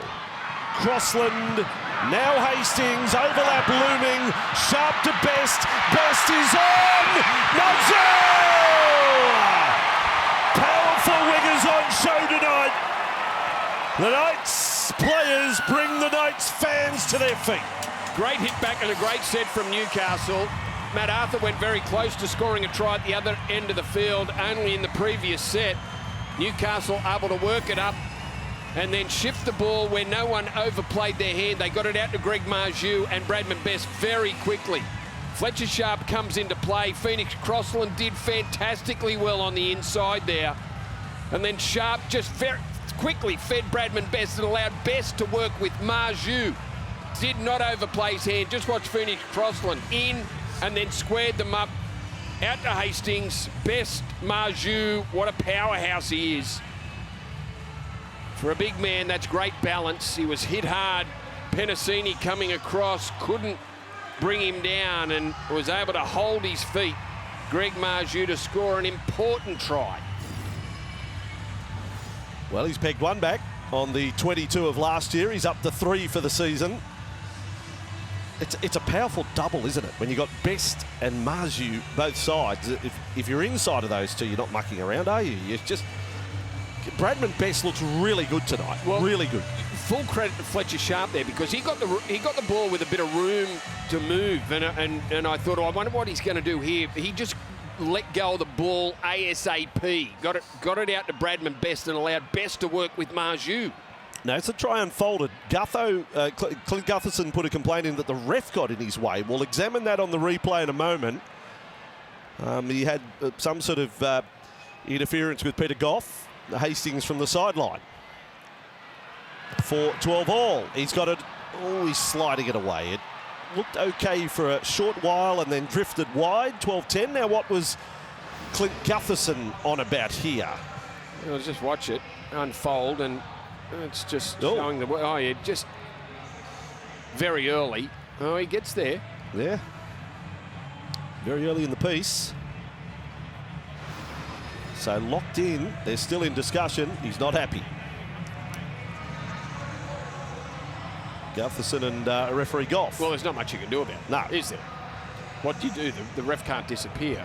Crossland, now Hastings, overlap looming, Sharp to Best, Best is on, Nuzzo! Powerful wingers on show tonight. The Knights players bring the Knights fans to their feet. Great hit back and a great set from Newcastle. Matt Arthur went very close to scoring a try at the other end of the field only in the previous set. Newcastle able to work it up and then shift the ball where no one overplayed their hand. They got it out to Greg Marju and Bradman Best very quickly. Fletcher Sharp comes into play. Phoenix Crossland did fantastically well on the inside there. And then Sharp just very quickly fed Bradman Best and allowed Best to work with Marju. Did not overplay his hand. Just watch Phoenix Crossland in and then squared them up. Out to Hastings. Best, Marju, what a powerhouse he is. For a big man, that's great balance. He was hit hard. Penasini coming across, couldn't bring him down and was able to hold his feet. Greg Marju to score an important try. Well, he's pegged one back on the 22 of last year. He's up to 3 for the season. It's a powerful double, isn't it? When you've got Best and Marju both sides. If you're inside of those two, you're not mucking around, are you? You're just... Bradman Best looks really good tonight. Well, really good. Full credit to Fletcher Sharp there because he got the ball with a bit of room to move, and I thought, oh, I wonder what he's going to do here. He just let go of the ball ASAP. Got it out to Bradman Best and allowed Best to work with Marju. No, it's a try unfolded. Clint Gutherson put a complaint in that the ref got in his way. We'll examine that on the replay in a moment. He had some sort of interference with Peter Goff. Hastings from the sideline. For 12 all. He's got it. Oh, he's sliding it away. It looked okay for a short while and then drifted wide. 12-10. Now, what was Clint Gutherson on about here? Well, just watch it unfold, and it's just showing the way. Oh, yeah, just very early. Oh, he gets there. Yeah. Very early in the piece. So locked in, they're still in discussion. He's not happy. Gutherson and referee Goff. Well, there's not much you can do about it. No. Is there? What do you do? The ref can't disappear.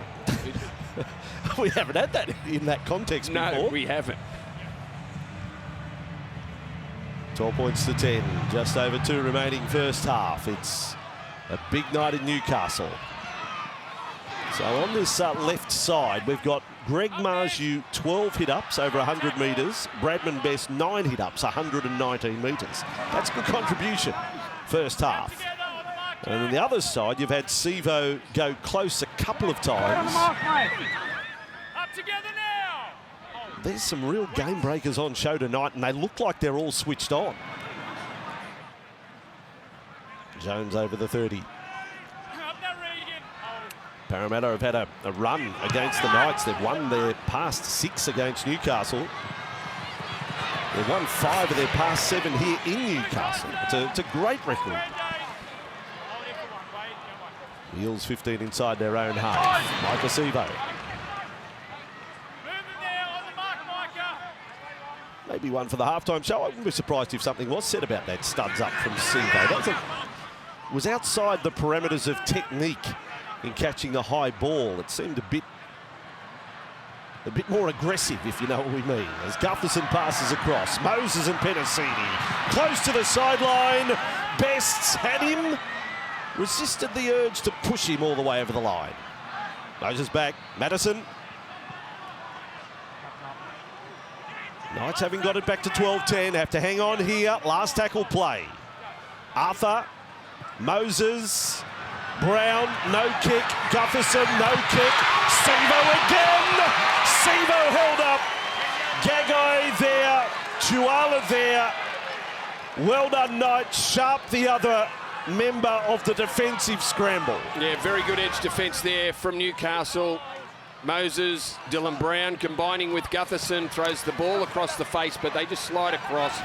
We haven't had that in that context before. No, we haven't. 12 points to 10. Just over 2 remaining first half. It's a big night in Newcastle. So on this left side, we've got Greg Marju, 12 hit-ups over 100 metres. Bradman Best, 9 hit-ups, 119 metres. That's a good contribution, first half. And on the other side, you've had Sevo go close a couple of times. Up together now. There's some real game breakers on show tonight, and they look like they're all switched on. Jones over the 30. Parramatta have had a run against the Knights. They've won their past 6 against Newcastle. They've won 5 of their past 7 here in Newcastle. It's a great record. Eels 15 inside their own half. Micah Sevo. Maybe one for the halftime show. I wouldn't be surprised if something was said about that studs up from Sevo. That was outside the parameters of technique in catching the high ball. It seemed a bit more aggressive, if you know what we mean. As Gutherson passes across, Moses and Penasini close to the sideline. Best's had him, resisted the urge to push him all the way over the line. Moses back, Madison. Knights having got it back to 12-10, have to hang on here. Last tackle play. Arthur, Moses, Brown, no kick. Gutherson, no kick. Sevo again. Sevo held up. Gagai there. Tuala there. Well done, Knights. Sharp, the other member of the defensive scramble. Yeah, very good edge defence there from Newcastle. Moses, Dylan Brown combining with Gutherson, throws the ball across the face, but they just slide across.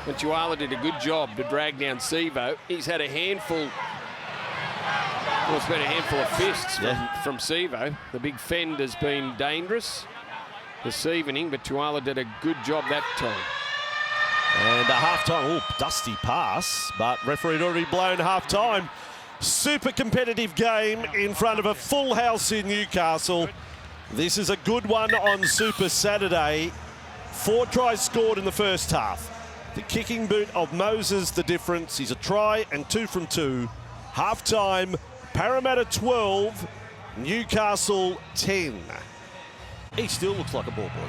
And Tuala did a good job to drag down Sevo. He's had a handful. Well, it's been a handful of fists from Sevo. The big fend has been dangerous this evening, but Tuala did a good job that time. And a half-time, dusty pass, but referee had already blown half-time. Super competitive game in front of a full house in Newcastle. This is a good one on Super Saturday. 4 tries scored in the first half. The kicking boot of Moses, the difference. He's a try and 2 from 2. Half-time, Parramatta 12, Newcastle 10. He still looks like a ball boy.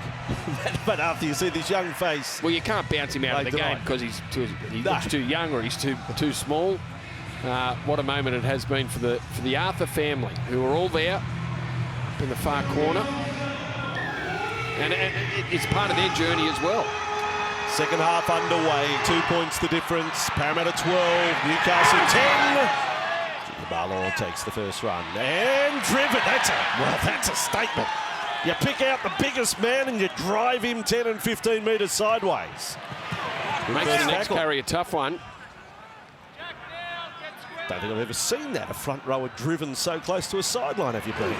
But after you see this young face... Well, you can't bounce him out of the game because he looks too young or he's too small. What a moment it has been for the Arthur family, who are all there in the far corner. And it's part of their journey as well. Second half underway, 2 points the difference. Parramatta 12, Newcastle 10. Barlow takes the first run and driven. That's a statement. You pick out the biggest man and you drive him 10 and 15 metres sideways. Makes the next carry a tough one. Don't think I've ever seen that, a front rower driven so close to a sideline, have you been?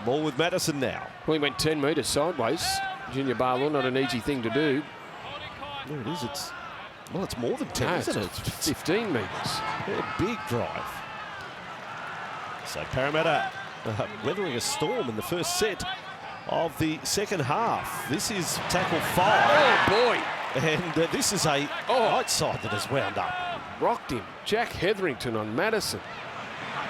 Ball with Madison now. Well, he went 10 metres sideways. Junior Barlow, not an easy thing to do. There it is. It's more than 10, isn't it? It's 15 metres. Yeah, big drive. So Parramatta weathering a storm in the first set of the second half. This is tackle 5. Oh, boy. And this is a right side that has wound up. Rocked him. Jack Hetherington on Madison.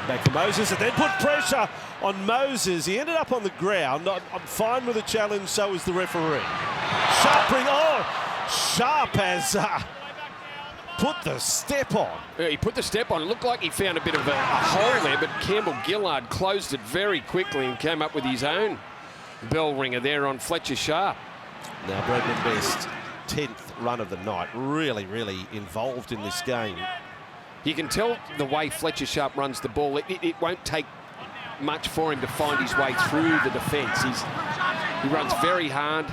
Back to Moses and then put pressure on Moses. He ended up on the ground. I'm fine with the challenge, so is the referee. Sharp has put the step on. Yeah, he put the step on. It looked like he found a bit of a hole there, but Campbell Gillard closed it very quickly and came up with his own bell ringer there on Fletcher Sharp. Now Bradman Best, 10th run of the night. Really, really involved in this game. You can tell the way Fletcher Sharp runs the ball. It won't take much for him to find his way through the defence. He runs very hard.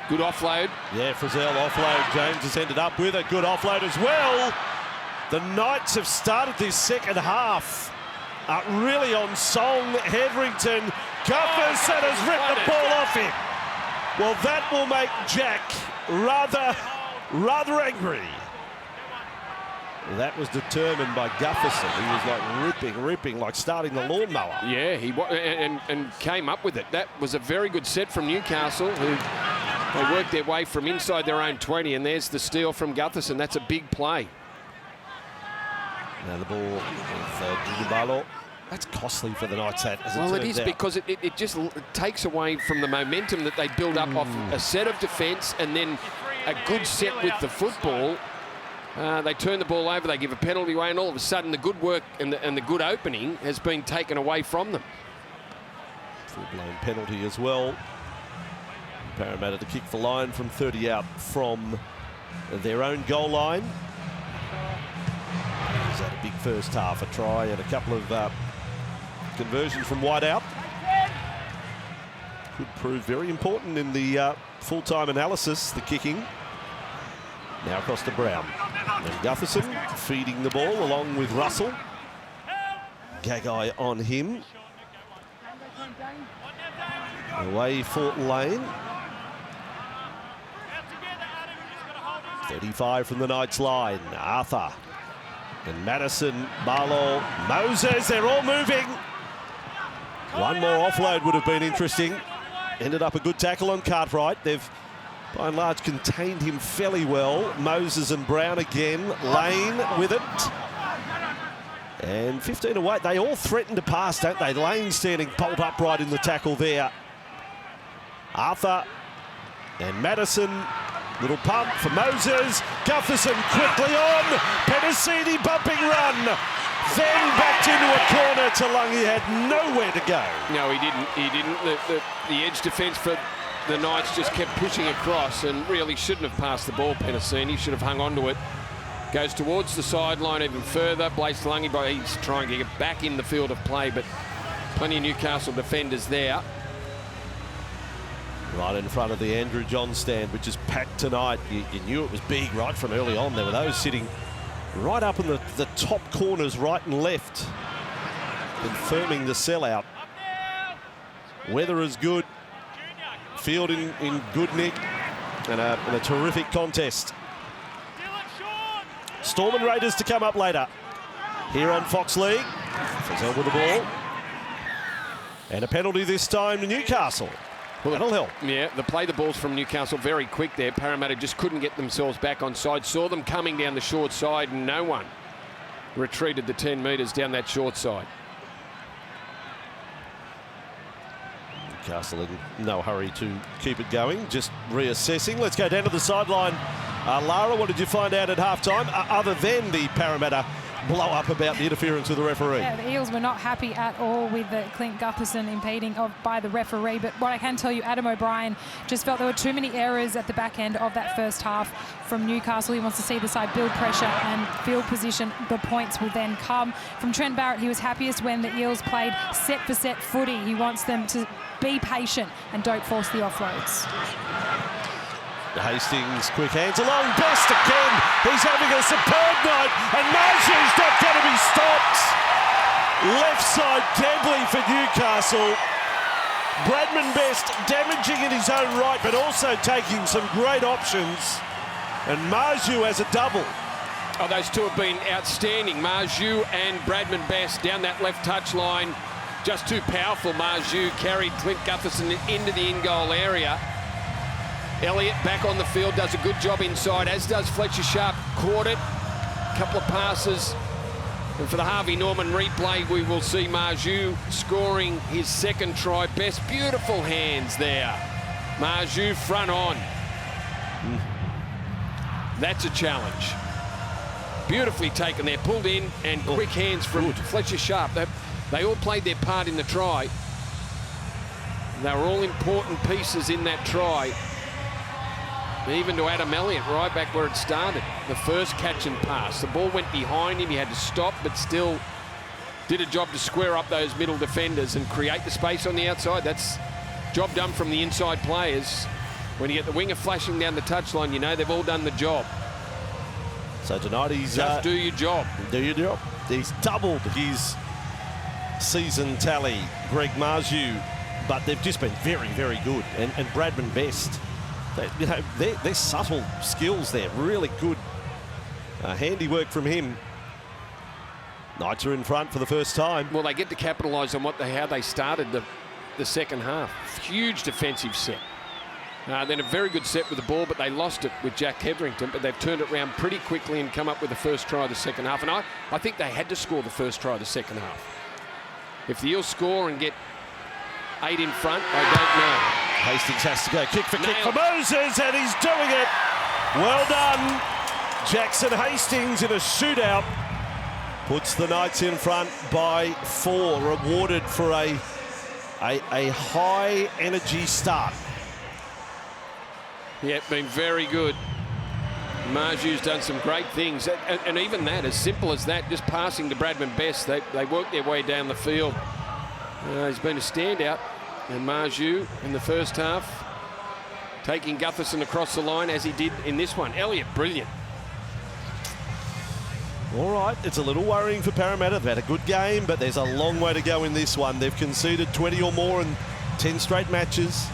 Good offload. Yeah, Frizzell offload. James has ended up with a good offload as well. The Knights have started this second half really on song. Hetherington, Gufferson has ripped the ball off him. Well, that will make Jack rather angry. That was determined by Gufferson. He was like ripping, like starting the lawnmower. Yeah, and came up with it. That was a very good set from Newcastle, who they worked their way from inside their own 20, and there's the steal from Gutherson. That's a big play. Now the ball with Junior Barlow. That's costly for the Knights, Well, it is out. Because it just takes away from the momentum that they build up off a set of defence and then a good set with the football. They turn the ball over, they give a penalty away, and all of a sudden the good work and the good opening has been taken away from them. Full-blown penalty as well. Parramatta to kick the line from 30 out from their own goal line. He's had a big first half, a try and a couple of conversions from wide out. Could prove very important in the full-time analysis, the kicking. Now across to Brown. And Gufferson feeding the ball along with Russell. Gagai on him. Away Fort Lane. 35 from the Knights line. Arthur. And Madison, Barlow, Moses, they're all moving. One more offload would have been interesting. Ended up a good tackle on Cartwright. They've by and large contained him fairly well. Moses and Brown again. Lane with it. And 15 away. They all threaten to pass, don't they? Lane standing bolt upright in the tackle there. Arthur and Madison. Little pump for Moses. Gufferson quickly on. Penasini bumping run. Then backed into a corner. Talangi had nowhere to go. No, he didn't. He didn't. The edge defence for the Knights just kept pushing across and really shouldn't have passed the ball. Penasini should have hung on to it. Goes towards the sideline even further. Blaze Talangi, but he's trying to get back in the field of play, but plenty of Newcastle defenders there. Right in front of the Andrew John stand, which is packed tonight. You knew it was big right from early on. There were those sitting right up in the top corners, right and left, confirming the sellout. Weather is good. Field in good nick. And a terrific contest. Storm and Raiders to come up later. Here on Fox League. Frizzell with the ball. And a penalty this time to Newcastle. Well, that'll help. Yeah, the balls from Newcastle very quick there. Parramatta just couldn't get themselves back on side. Saw them coming down the short side and no one. retreated the 10 metres down that short side. Newcastle in no hurry to keep it going, just reassessing. Let's go down to the sideline. Lara, what did you find out at halftime, other than the Parramatta blow-up about the interference of the referee? Yeah, the Eels were not happy at all with the Clint Gutherson impeding by the referee, but what I can tell you, Adam O'Brien just felt there were too many errors at the back end of that first half from Newcastle. He wants to see the side build pressure and field position. The points will then come. From Trent Barrett, he was happiest when the Eels played set-for-set footy. He wants them to be patient and don't force the offloads. Hastings, quick hands along, Best again. He's having a superb night, and Marju's not going to be stopped. Left side deadly for Newcastle. Bradman Best damaging in his own right, but also taking some great options. And Marju has a double. Oh, those two have been outstanding. Marju and Bradman Best down that left touch line. Just too powerful. Marju carried Clint Gutherson into the in-goal area. Elliott back on the field, does a good job inside, as does Fletcher Sharp. Caught it, couple of passes. And for the Harvey Norman replay, we will see Marju scoring his second try. Best, beautiful hands there. Marju front on. That's a challenge. Beautifully taken there, pulled in, and quick hands from Fletcher Sharp. They all played their part in the try. They were all important pieces in that try. Even to Adam Elliott, right back where it started. The first catch and pass. The ball went behind him. He had to stop, but still did a job to square up those middle defenders and create the space on the outside. That's job done from the inside players. When you get the winger flashing down the touchline, you know they've all done the job. So tonight he's... Just do your job. Do your job. He's doubled his season tally, Greg Marju, but they've just been very, very good. And Bradman Best, you know, they're subtle skills there, really good handiwork from him. Knights are in front for the first time. Well, they get to capitalise on how they started the second half. Huge defensive set. Then a very good set with the ball, but they lost it with Jack Hetherington, but they've turned it around pretty quickly and come up with the first try of the second half. And I think they had to score the first try of the second half. If the Eels score and get 8 in front, I don't know. Hastings has to go kick for Moses, and he's doing it. Well done. Jackson Hastings in a shootout puts the Knights in front by 4, rewarded for a high energy start. Yeah, been very good. Marju's done some great things, and even that, as simple as that, just passing to Bradman Best, they work their way down the field. He's been a standout, and Marju in the first half taking Gutherson across the line as he did in this one. Elliott, brilliant. All right, it's a little worrying for Parramatta. They've had a good game, but there's a long way to go in this one. They've conceded 20 or more in 10 straight matches.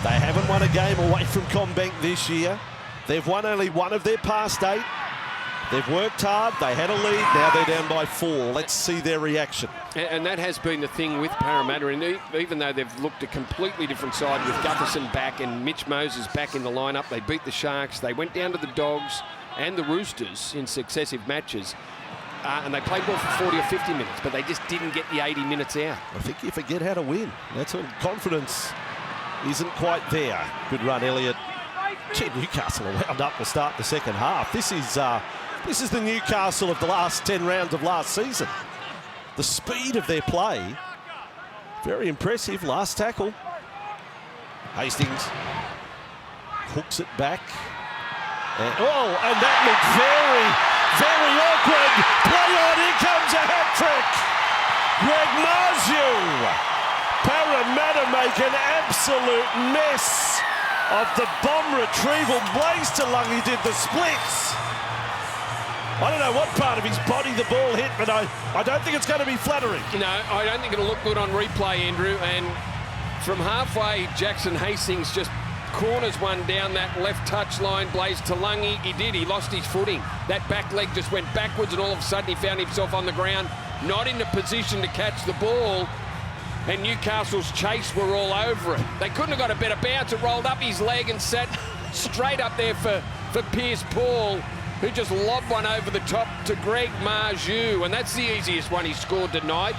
They haven't won a game away from CommBank this year. They've won only 1 of their past 8. They've worked hard. They had a lead. Now they're down by 4. Let's see their reaction. And that has been the thing with Parramatta. And even though they've looked a completely different side with Gutherson back and Mitch Moses back in the lineup, they beat the Sharks. They went down to the Dogs and the Roosters in successive matches. And they played ball for 40 or 50 minutes, but they just didn't get the 80 minutes out. I think you forget how to win. That's when confidence isn't quite there. Good run, Elliott. Gee, Newcastle are wound up to start the second half. This is the Newcastle of the last 10 rounds of last season. The speed of their play, very impressive. Last tackle. Hastings hooks it back. And that looked very, very awkward. Play on, here comes a hat-trick. Greg Marju. Parramatta make an absolute mess of the bomb retrieval. Blaze Talungi did the splits. I don't know what part of his body the ball hit, but I don't think it's going to be flattering. No, I don't think it'll look good on replay, Andrew. And from halfway, Jackson Hastings just corners one down that left touch line. Blaze Talungi, he lost his footing. That back leg just went backwards, and all of a sudden he found himself on the ground, not in a position to catch the ball. And Newcastle's chase were all over it. They couldn't have got a better bounce. It rolled up his leg and sat straight up there for Pierce Paul. who just lobbed one over the top to Greg Marju, and that's the easiest one he scored tonight.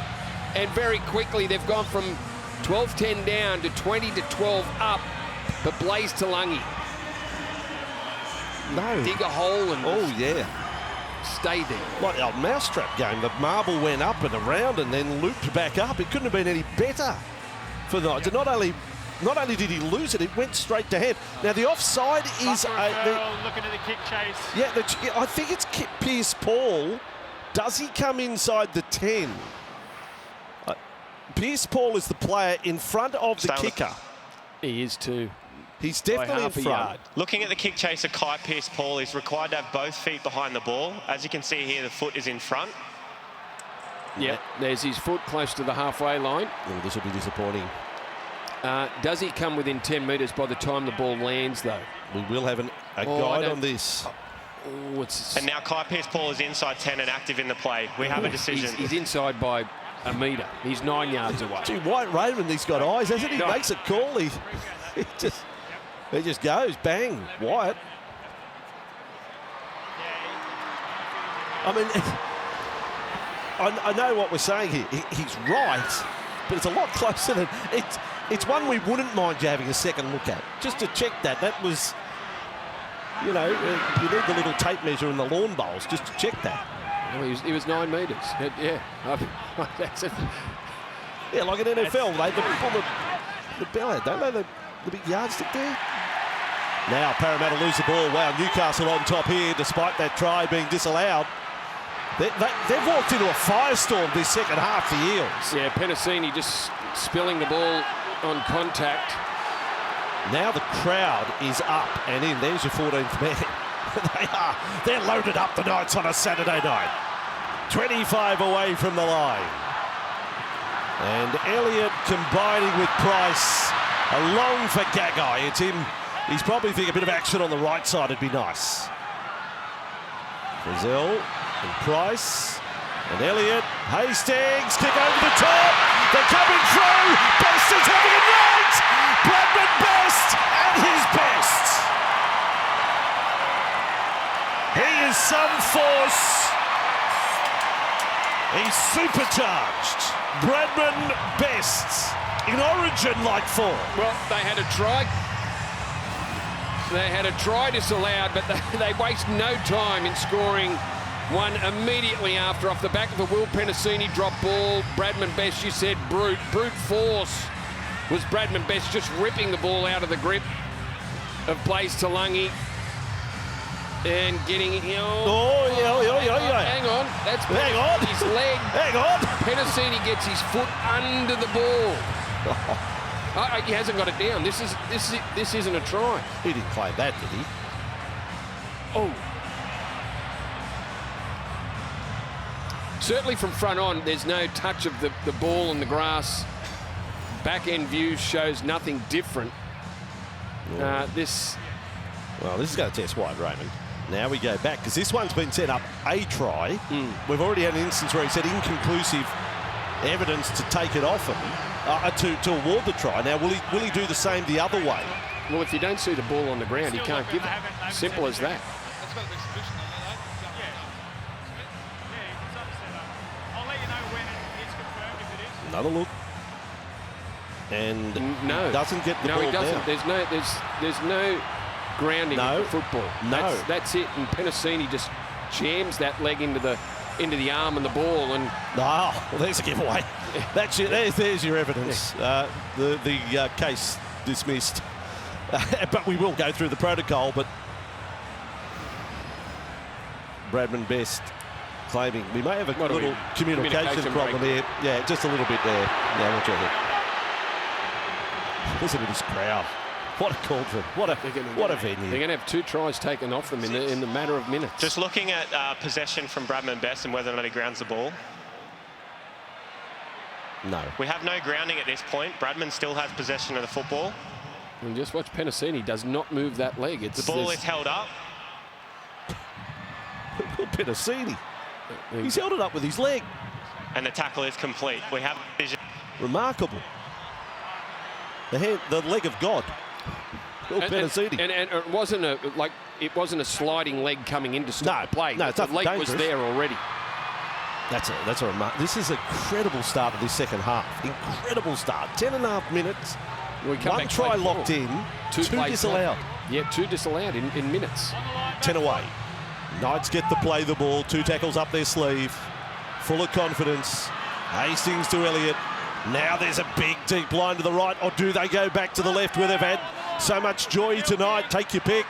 And very quickly, they've gone from 12-10 down to 20-12 up, but Blaze Talangi. No. Dig a hole and stay there. Like the old mousetrap game, the marble went up and around and then looped back up. It couldn't have been any better for the Knights. And not only did he lose it, it went straight to head. Now the offside is looking at the kick chase. Yeah, I think it's Pierce Paul. Does he come inside the 10? Pierce Paul is the player in front of the kicker. He is too. He's definitely in front. Looking at the kick chaser, Kai Pierce-Paul is required to have both feet behind the ball. As you can see here, the foot is in front. Yeah, there's his foot close to the halfway line. Oh, this will be disappointing. Does he come within 10 metres by the time the ball lands, though? We will have a guide on this. And now Kai Pierce-Paul is inside 10 and active in the play. We have a decision. He's inside by a metre. He's 9 yards away. Gee, White Raymond, he's got eyes, hasn't he? He makes a call. He just goes, bang, White. I mean, I know what we're saying here. He's right, but it's a lot closer than... It's one we wouldn't mind you having a second look at, just to check that. That was, you know, you need the little tape measure in the lawn bowls just to check that. Well, he was 9 metres. Yeah. That's it. Yeah, like an NFL, they pull the bell out, don't they? The big yardstick there. Now Parramatta lose the ball. Wow, Newcastle on top here, despite that try being disallowed. They've walked into a firestorm this second half, the Eels. Yeah, Penasini just spilling the ball on contact. Now the crowd is up and in. There's your 14th man. They're loaded up, the Knights, on a Saturday night. 25 away from the line. And Elliott combining with Price. Along for Gagai. It's him. He's probably thinking a bit of action on the right side would be nice. Frizzell and Price and Elliott. Hastings, kick over the top. They're coming through. Best is having a night. Bradman Best at his best. He is some force. He's supercharged. Bradman Best in origin-like form. Well, they had a try. They had a try disallowed, but they waste no time in scoring one immediately after, off the back of a Will Penasini drop ball. Bradman Best, you said brute force was Bradman Best just ripping the ball out of the grip of Blaze Talangi and getting it. Hang on, that's his leg. Hang on. Penasini gets his foot under the ball. He hasn't got it down. This isn't a try. He didn't claim that, did he? Oh. Certainly from front on, there's no touch of the ball in the grass. Back end view shows nothing different. This is going to test White Raymond. Now we go back, because this one's been set up a try. We've already had an instance where he said inconclusive evidence to take it off him, to award the try. Now, will he do the same the other way? Well, if you don't see the ball on the ground, you can't give it. Simple as that. I'll let you know when it's confirmed if it is. Another look. And no, doesn't get the ball. No, he doesn't. Down. There's no grounding in football. No, that's it. And Penasini just jams that leg into the arm and the ball. And well, there's a giveaway. That's it. There's your evidence. The case dismissed. But we will go through the protocol. But Bradman Best claiming we may have a little communication problem here. Yeah, just a little bit there. Yeah, watch out. Listen to this crowd. What a cauldron. What a venue. They're going to have 2 tries taken off them in the matter of minutes. Just looking at possession from Bradman Best and whether or not he grounds the ball. No. We have no grounding at this point. Bradman still has possession of the football. And just watch Penasini does not move that leg. The ball is held up. Penasini. He's held it up with his leg. And the tackle is complete. We have vision. Remarkable. The leg of God. And it wasn't it wasn't a sliding leg coming in to stop the play. No, it's the not leg dangerous. was there already. That's a remark. This is an incredible start of this second half. Incredible start. 10.5 minutes. We come One back try locked in. Two disallowed. Yeah, 2 disallowed in minutes. 10 away. Knights get to play the ball. 2 tackles up their sleeve. Full of confidence. Hastings to Elliott. Now there's a big deep line to the right. Or do they go back to the left where they've had so much joy tonight? Take your pick.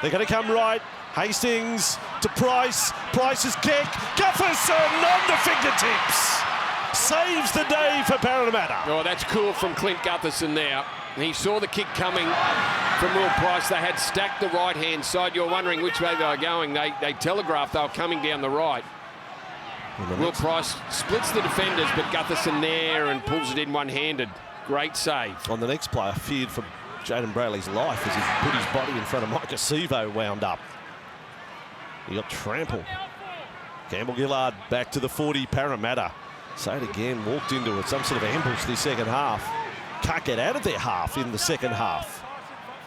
They're going to come right. Hastings to Price. Price's kick. Gufferson on the fingertips. Saves the day for Parramatta. Oh, that's cool from Clint Gutherson there. He saw the kick coming from Will Price. They had stacked the right-hand side. You're wondering which way they were going. They telegraphed they were coming down the right. Will Price splits the defenders, but Gutherson there and pulls it in one-handed. Great save. On the next play, I feared for Jaden Brayley's life as he put his body in front of Micah Sevo, wound up. He got trampled. Campbell Gillard back to the 40, Parramatta. Say it again, walked into it, some sort of ambush this second half. Can't get out of their half in the second half.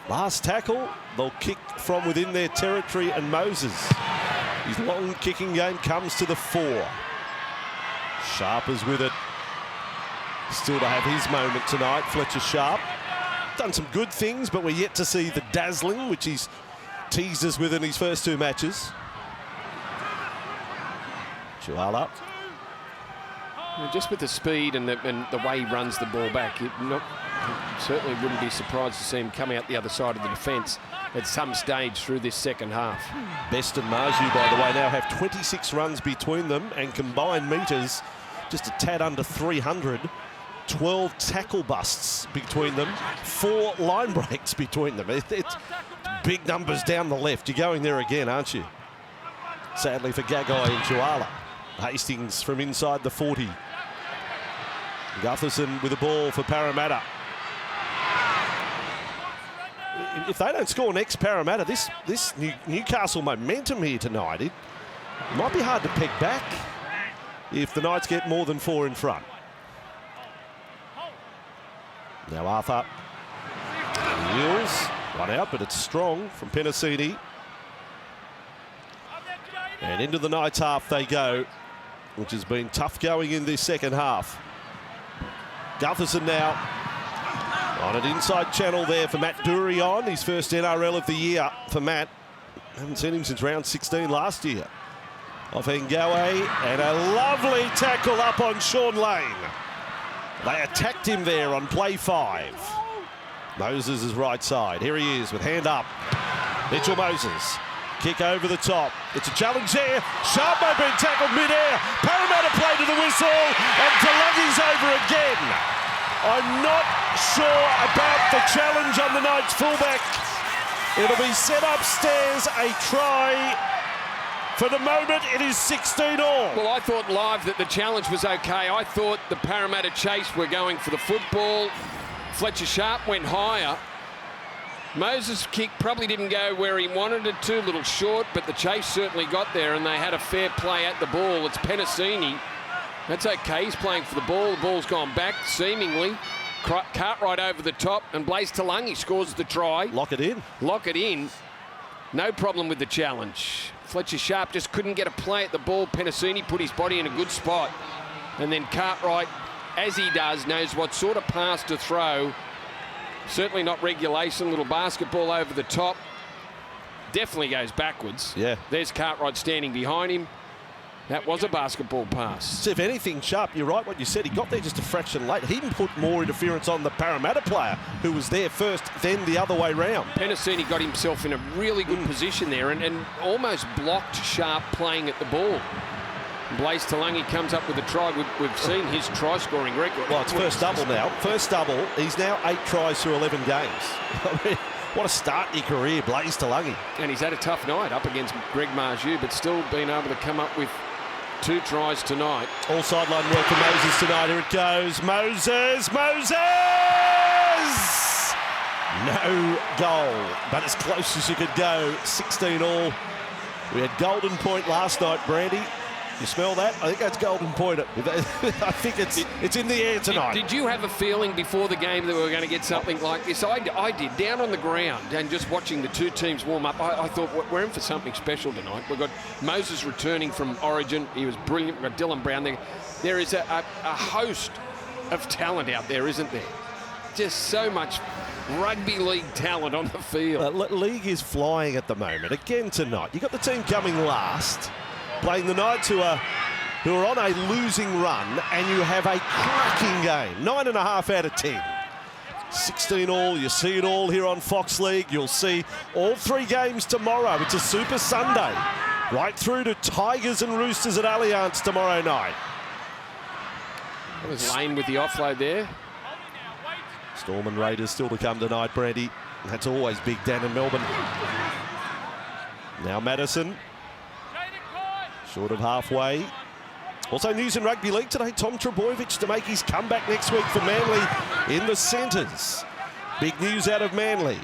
Last tackle, they'll kick from within their territory, and Moses, his long kicking game comes to the 4. Sharp is with it. Still to have his moment tonight, Fletcher Sharp. Done some good things, but we're yet to see the dazzling, which he's teased us with in his first 2 matches. Chuala. Just with the speed and the way he runs the ball back, certainly wouldn't be surprised to see him come out the other side of the defence at some stage through this second half. Best and Marju, by the way, now have 26 runs between them and combined metres just a tad under 300. 12 tackle busts between them, 4 line breaks between them. It's big numbers down the left. You're going there again, aren't you? Sadly for Gagai and Chuala. Hastings from inside the 40. Gutherson with the ball for Parramatta. If they don't score next, Parramatta, this Newcastle momentum here tonight, it might be hard to peg back if the Knights get more than 4 in front. Now Arthur. Eels, one out, but it's strong from Penasini. And into the Knights half they go, which has been tough going in this second half. Gutherson now on an inside channel there for Matt Durion, his first NRL of the year for Matt. Haven't seen him since round 16 last year. Off Ngawe, and a lovely tackle up on Sean Lane. They attacked him there on play 5. Moses is right side. Here he is with hand up. Mitchell Moses. Kick over the top. It's a challenge there. Sharpo been tackled mid-air. Parramatta play to the whistle, and Talungi's over again. I'm not sure about the challenge on the Knights fullback. It'll be set upstairs, a try. For the moment, it is 16 all. Well, I thought live that the challenge was okay. I thought the Parramatta chase were going for the football. Fletcher Sharp went higher. Moses' kick probably didn't go where he wanted it to, a little short, but the chase certainly got there, and they had a fair play at the ball. It's Penasini. That's okay, he's playing for the ball. The ball's gone back, seemingly. Cartwright over the top, and Blaze Talungi scores the try. Lock it in. Lock it in. No problem with the challenge. Fletcher Sharp just couldn't get a play at the ball. Penasini put his body in a good spot. And then Cartwright, as he does, knows what sort of pass to throw. Certainly not regulation, little basketball over the top. Definitely goes backwards. Yeah. There's Cartwright standing behind him. That was a basketball pass. So if anything, Sharp, you're right what you said. He got there just a fraction late. He even put more interference on the Parramatta player who was there first, then the other way round. Penasini got himself in a really good position there and almost blocked Sharp playing at the ball. Blaze Talungi comes up with a try. We've seen his try-scoring record. Well, it's first double now. First double. He's now 8 tries through 11 games. I mean, what a start in your career, Blaze Talungi. And he's had a tough night up against Greg Marju, but still been able to come up with 2 tries tonight. All sideline work for Moses tonight. Here it goes. Moses! Moses! No goal, but as close as you could go. 16 all. We had Golden Point last night, Brandy. You smell that? I think that's golden point. I think it's in the air tonight. Did you have a feeling before the game that we were going to get something like this? I did. Down on the ground and just watching the two teams warm up, I thought we're in for something special tonight. We've got Moses returning from Origin. He was brilliant. We've got Dylan Brown there. There is a host of talent out there, isn't there? Just so much rugby league talent on the field. League is flying at the moment. Again tonight. You've got the team coming last, playing the Knights who are on a losing run, and you have a cracking game. 9.5 out of 10. 16 all. You see it all here on Fox League. You'll see all 3 games tomorrow. It's a Super Sunday. Right through to Tigers and Roosters at Allianz tomorrow night. That was Lane with the offload there. Storm and Raiders still to come tonight, Brandy. That's always big down in Melbourne. Now Madison. Short of halfway. Also news in Rugby League today, Tom Trebojevic to make his comeback next week for Manly in the centres. Big news out of Manly.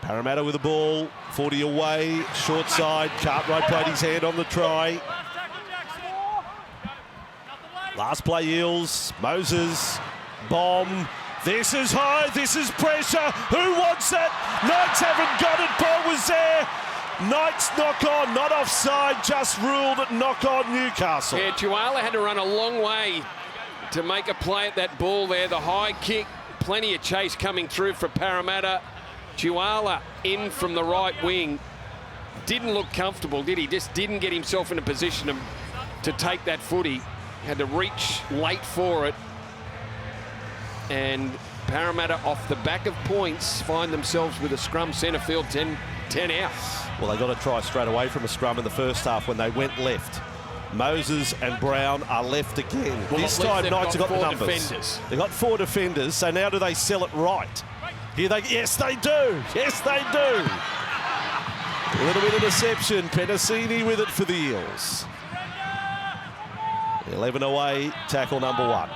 Parramatta with the ball, 40 away, short side. Cartwright played his hand on the try. Last play Eels, Moses, bomb. This is high, this is pressure. Who wants it? Knights haven't got it, ball was there. Knights knock on, not offside, just ruled knock on Newcastle. Yeah, Chihuahua had to run a long way to make a play at that ball there. The high kick, plenty of chase coming through for Parramatta. Chihuahua in from the right wing. Didn't look comfortable, did he? Just didn't get himself in a position to take that footy. Had to reach late for it. And Parramatta, off the back of points, find themselves with a scrum centre field, 10 out. Well, they got a try straight away from a scrum in the first half when they went left. Moses and Brown are left again. Well, this time, Knights have got the numbers. Defenders. They've got 4 defenders, so now do they sell it right? Yes, they do. Yes, they do. A little bit of deception. Penasini with it for the Eels. 11 away, tackle number 1.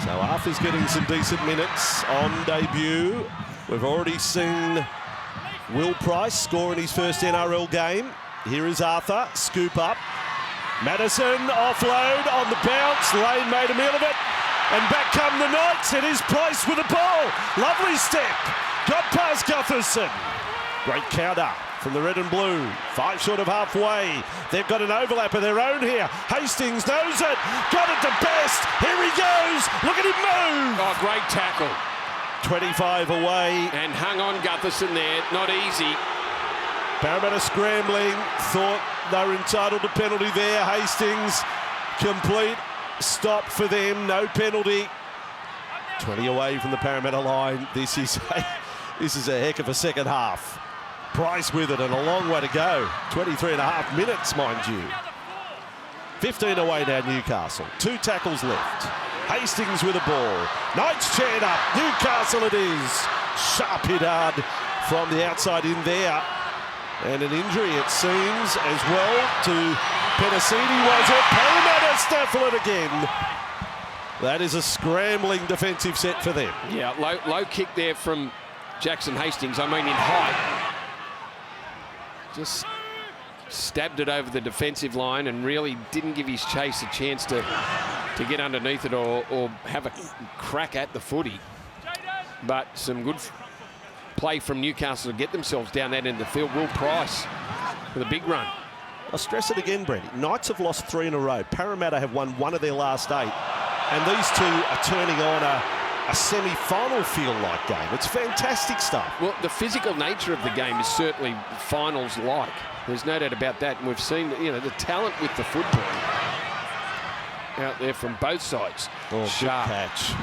So Arthur's getting some decent minutes on debut. We've already seen Will Price score in his first NRL game. Here is Arthur, scoop up. Madison, offload on the bounce. Lane made a meal of it. And back come the Knights. It is Price with the ball. Lovely step. Got past Gutherson. Great counter from the red and blue. 5 short of halfway. They've got an overlap of their own here. Hastings knows it. Got it to Best. Here he goes. Look at him move. Oh, great tackle. 25 away. And hung on Gutherson there. Not easy. Parramatta scrambling. Thought they were entitled to penalty there. Hastings, complete stop for them. No penalty. 20 away from the Parramatta line. This is a heck of a second half. Price with it and a long way to go. 23.5 minutes, mind you. 15 away now, Newcastle. 2 tackles left. Hastings with the ball. Knights chant up. Newcastle it is. Sharp hit hard from the outside in there. And an injury, it seems, as well to Penasini, was it? Parramatta snaffle it again. That is a scrambling defensive set for them. Yeah, low kick there from Jackson Hastings. I mean, in height. Just stabbed it over the defensive line and really didn't give his chase a chance to get underneath it or have a crack at the footy. But some good play from Newcastle to get themselves down that end of the field. Will Price with a big run. I'll stress it again, Brady. Knights have lost 3 in a row. Parramatta have won 1 of their last 8. And these two are turning on a semi-final feel-like game. It's fantastic stuff. Well, the physical nature of the game is certainly finals-like. There's no doubt about that. And we've seen, the talent with the football out there from both sides. Oh, Sharp. Good catch.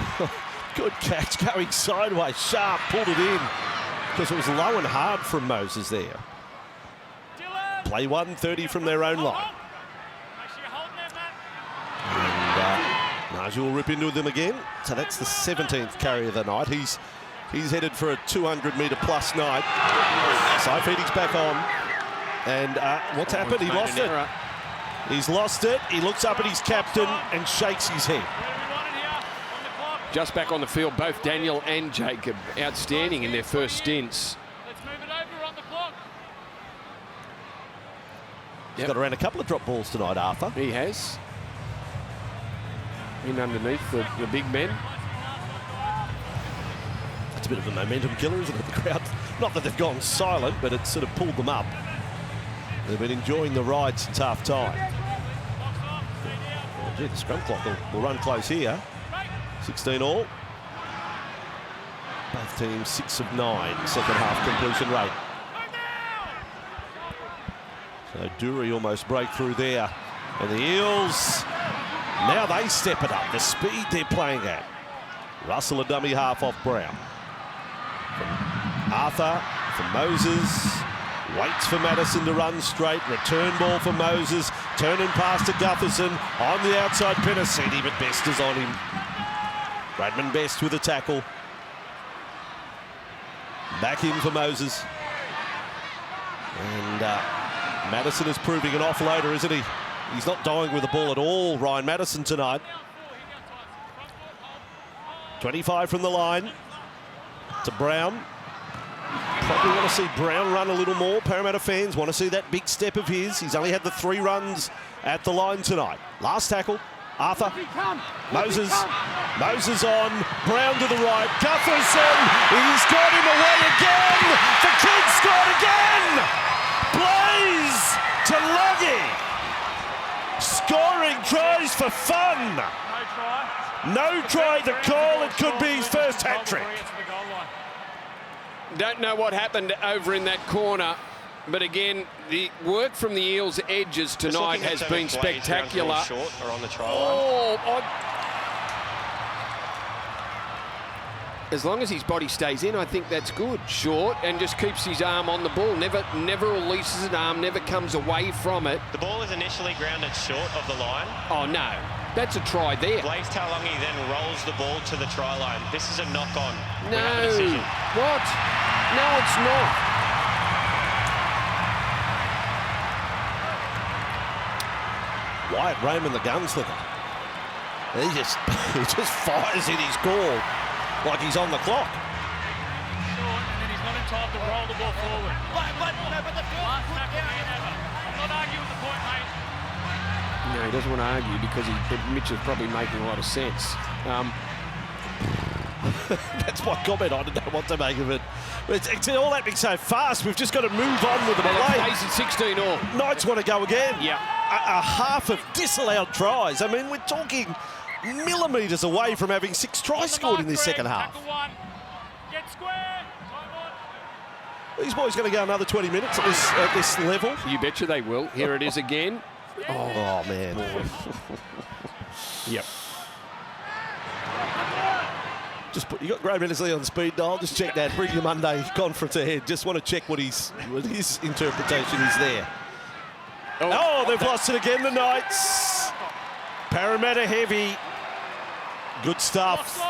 Good catch going sideways. Sharp pulled it in because it was low and hard from Moses there. Play 1:30 from their own line. And Najee will rip into them again. So that's the 17th carry of the night. He's headed for a 200-metre plus night. Saifedi's back on. And what's happened? He lost it. He's lost it. He looks up at his captain and shakes his head. Just back on the field, both Daniel and Jacob outstanding in their first stints. Let's move it over on the clock. He's got around a couple of drop balls tonight, Arthur. He has. In underneath the big men. It's a bit of a momentum killer, isn't it? The crowd, not that they've gone silent, but it's sort of pulled them up. They've been enjoying the ride since half time. Oh, gee, the scrum clock will run close here. 16 all. Both teams 6 of 9, second half completion rate. So Dury almost break through there. And the Eels, now they step it up. The speed they're playing at. Russell a dummy half off Brown. From Arthur, from Moses. Waits for Madison to run straight. Return ball for Moses. Turning pass to Gutherson. On the outside, Penasini, but Best is on him. Bradman Best with a tackle. Back in for Moses. And Madison is proving an offloader, isn't he? He's not dying with the ball at all, Ryan Madison, tonight. 25 from the line to Brown. Probably want to see Brown run a little more. Parramatta fans want to see that big step of his. He's only had the 3 runs at the line tonight. Last tackle, Arthur. Moses. Moses on. Brown to the right. Gutherson. He's got him away again. The kid scored again. Blaze to Luggy. Scoring tries for fun. No try to call. It could be his first hat-trick. Don't know what happened over in that corner, but again, the work from the Eels' edges tonight has been spectacular. Short or on the try line. As long as his body stays in, I think that's good. Short and just keeps his arm on the ball. Never releases an arm, never comes away from it. The ball is initially grounded short of the line. Oh, no. That's a try there. Blaze Taulagi then rolls the ball to the try line. This is a knock-on. No. What? No, it's not. Wyatt Raymond, the gunslinger. He just fires in his call like he's on the clock. Short, and then he's not in time to roll the ball forward. But the last tackle again ever. I'm not arguing the point, mate. No, he doesn't want to argue because Mitch is probably making a lot of sense. That's my comment. I don't know what to make of it. It's all happening so fast. We've just got to move on with the play. Pace at 16 all. Knights want to go again. Yeah. A half of disallowed tries. I mean, we're talking millimetres away from having 6 tries scored in this second half. Get square. These boys going to go another 20 minutes at this level. You betcha they will. Here it is again. Oh man. Yep. Just you got Graham Ennisley on speed dial. Just check that. Bring your Monday conference ahead. Just want to check what his interpretation is there. Oh, they've lost it again, the Knights. Parramatta heavy. Good stuff.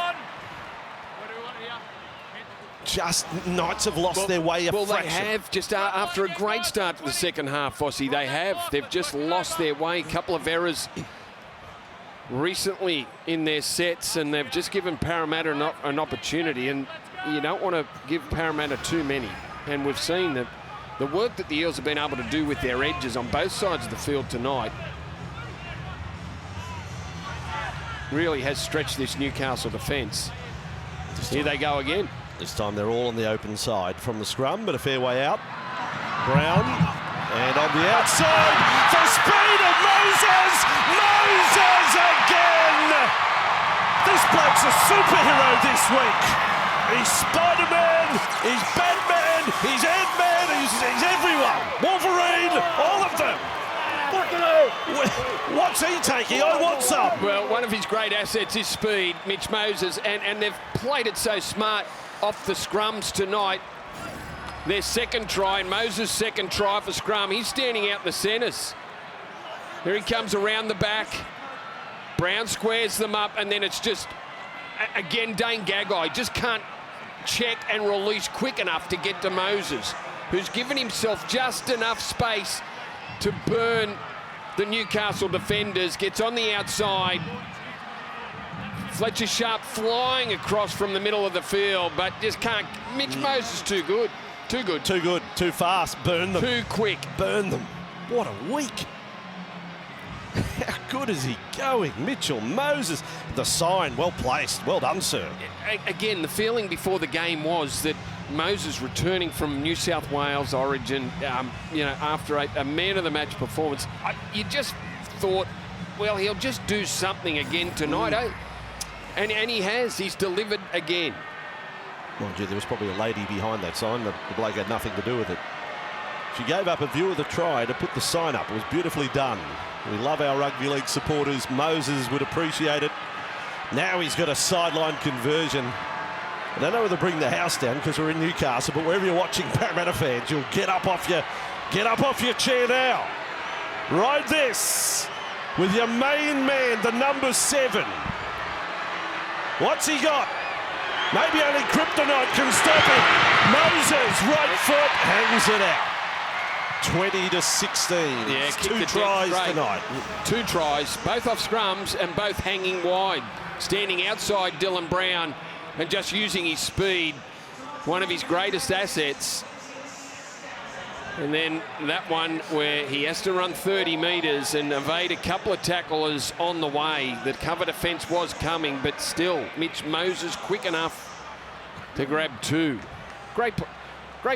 Just Knights have lost their way a fraction. They have, just after a great start to the second half, Fossey, they have. They've just lost their way. A couple of errors recently in their sets, and they've just given Parramatta an opportunity, and you don't want to give Parramatta too many. And we've seen that the work that the Eels have been able to do with their edges on both sides of the field tonight really has stretched this Newcastle defence. Here they go again. This time they're all on the open side from the scrum, but a fair way out. Brown, and on the outside, for speed of Moses! Moses again! This bloke's a superhero this week. He's Spider-Man, he's Batman, he's Ant-Man, he's everyone. Wolverine, all of them. What's he taking? I want some. Well, one of his great assets is speed, Mitch Moses, and they've played it so smart off the scrums tonight. Their second try, and Moses' second try for scrum. He's standing out in the centres. Here he comes around the back. Brown squares them up, and then it's just, again, Dane Gagai just can't check and release quick enough to get to Moses, who's given himself just enough space to burn the Newcastle defenders. Gets on the outside. Fletcher Sharp flying across from the middle of the field, but just can't. Mitch Moses too good. Too good. Too good. Too fast. Burn them. Too quick. Burn them. What a week. How good is he going? Mitchell Moses, the sign, well placed. Well done, sir. Again, the feeling before the game was that Moses returning from New South Wales origin, after a man of the match performance, you just thought, well, he'll just do something again tonight, eh? And he has. He's delivered again. Mind you, there was probably a lady behind that sign. The bloke had nothing to do with it. She gave up a view of the try to put the sign up. It was beautifully done. We love our rugby league supporters. Moses would appreciate it. Now he's got a sideline conversion. I don't know whether to bring the house down because we're in Newcastle, but wherever you're watching, Parramatta fans, you'll get up off your chair now. Ride this with your main man, the number 7. What's he got? Maybe only kryptonite can stop him. Moses, right foot, hangs it out. 20-16. Yeah, two tries tonight. 2 tries, both off scrums and both hanging wide. Standing outside Dylan Brown and just using his speed, one of his greatest assets. And then that one where he has to run 30 metres and evade a couple of tacklers on the way. The cover defence was coming, but still, Mitch Moses quick enough to grab 2. Great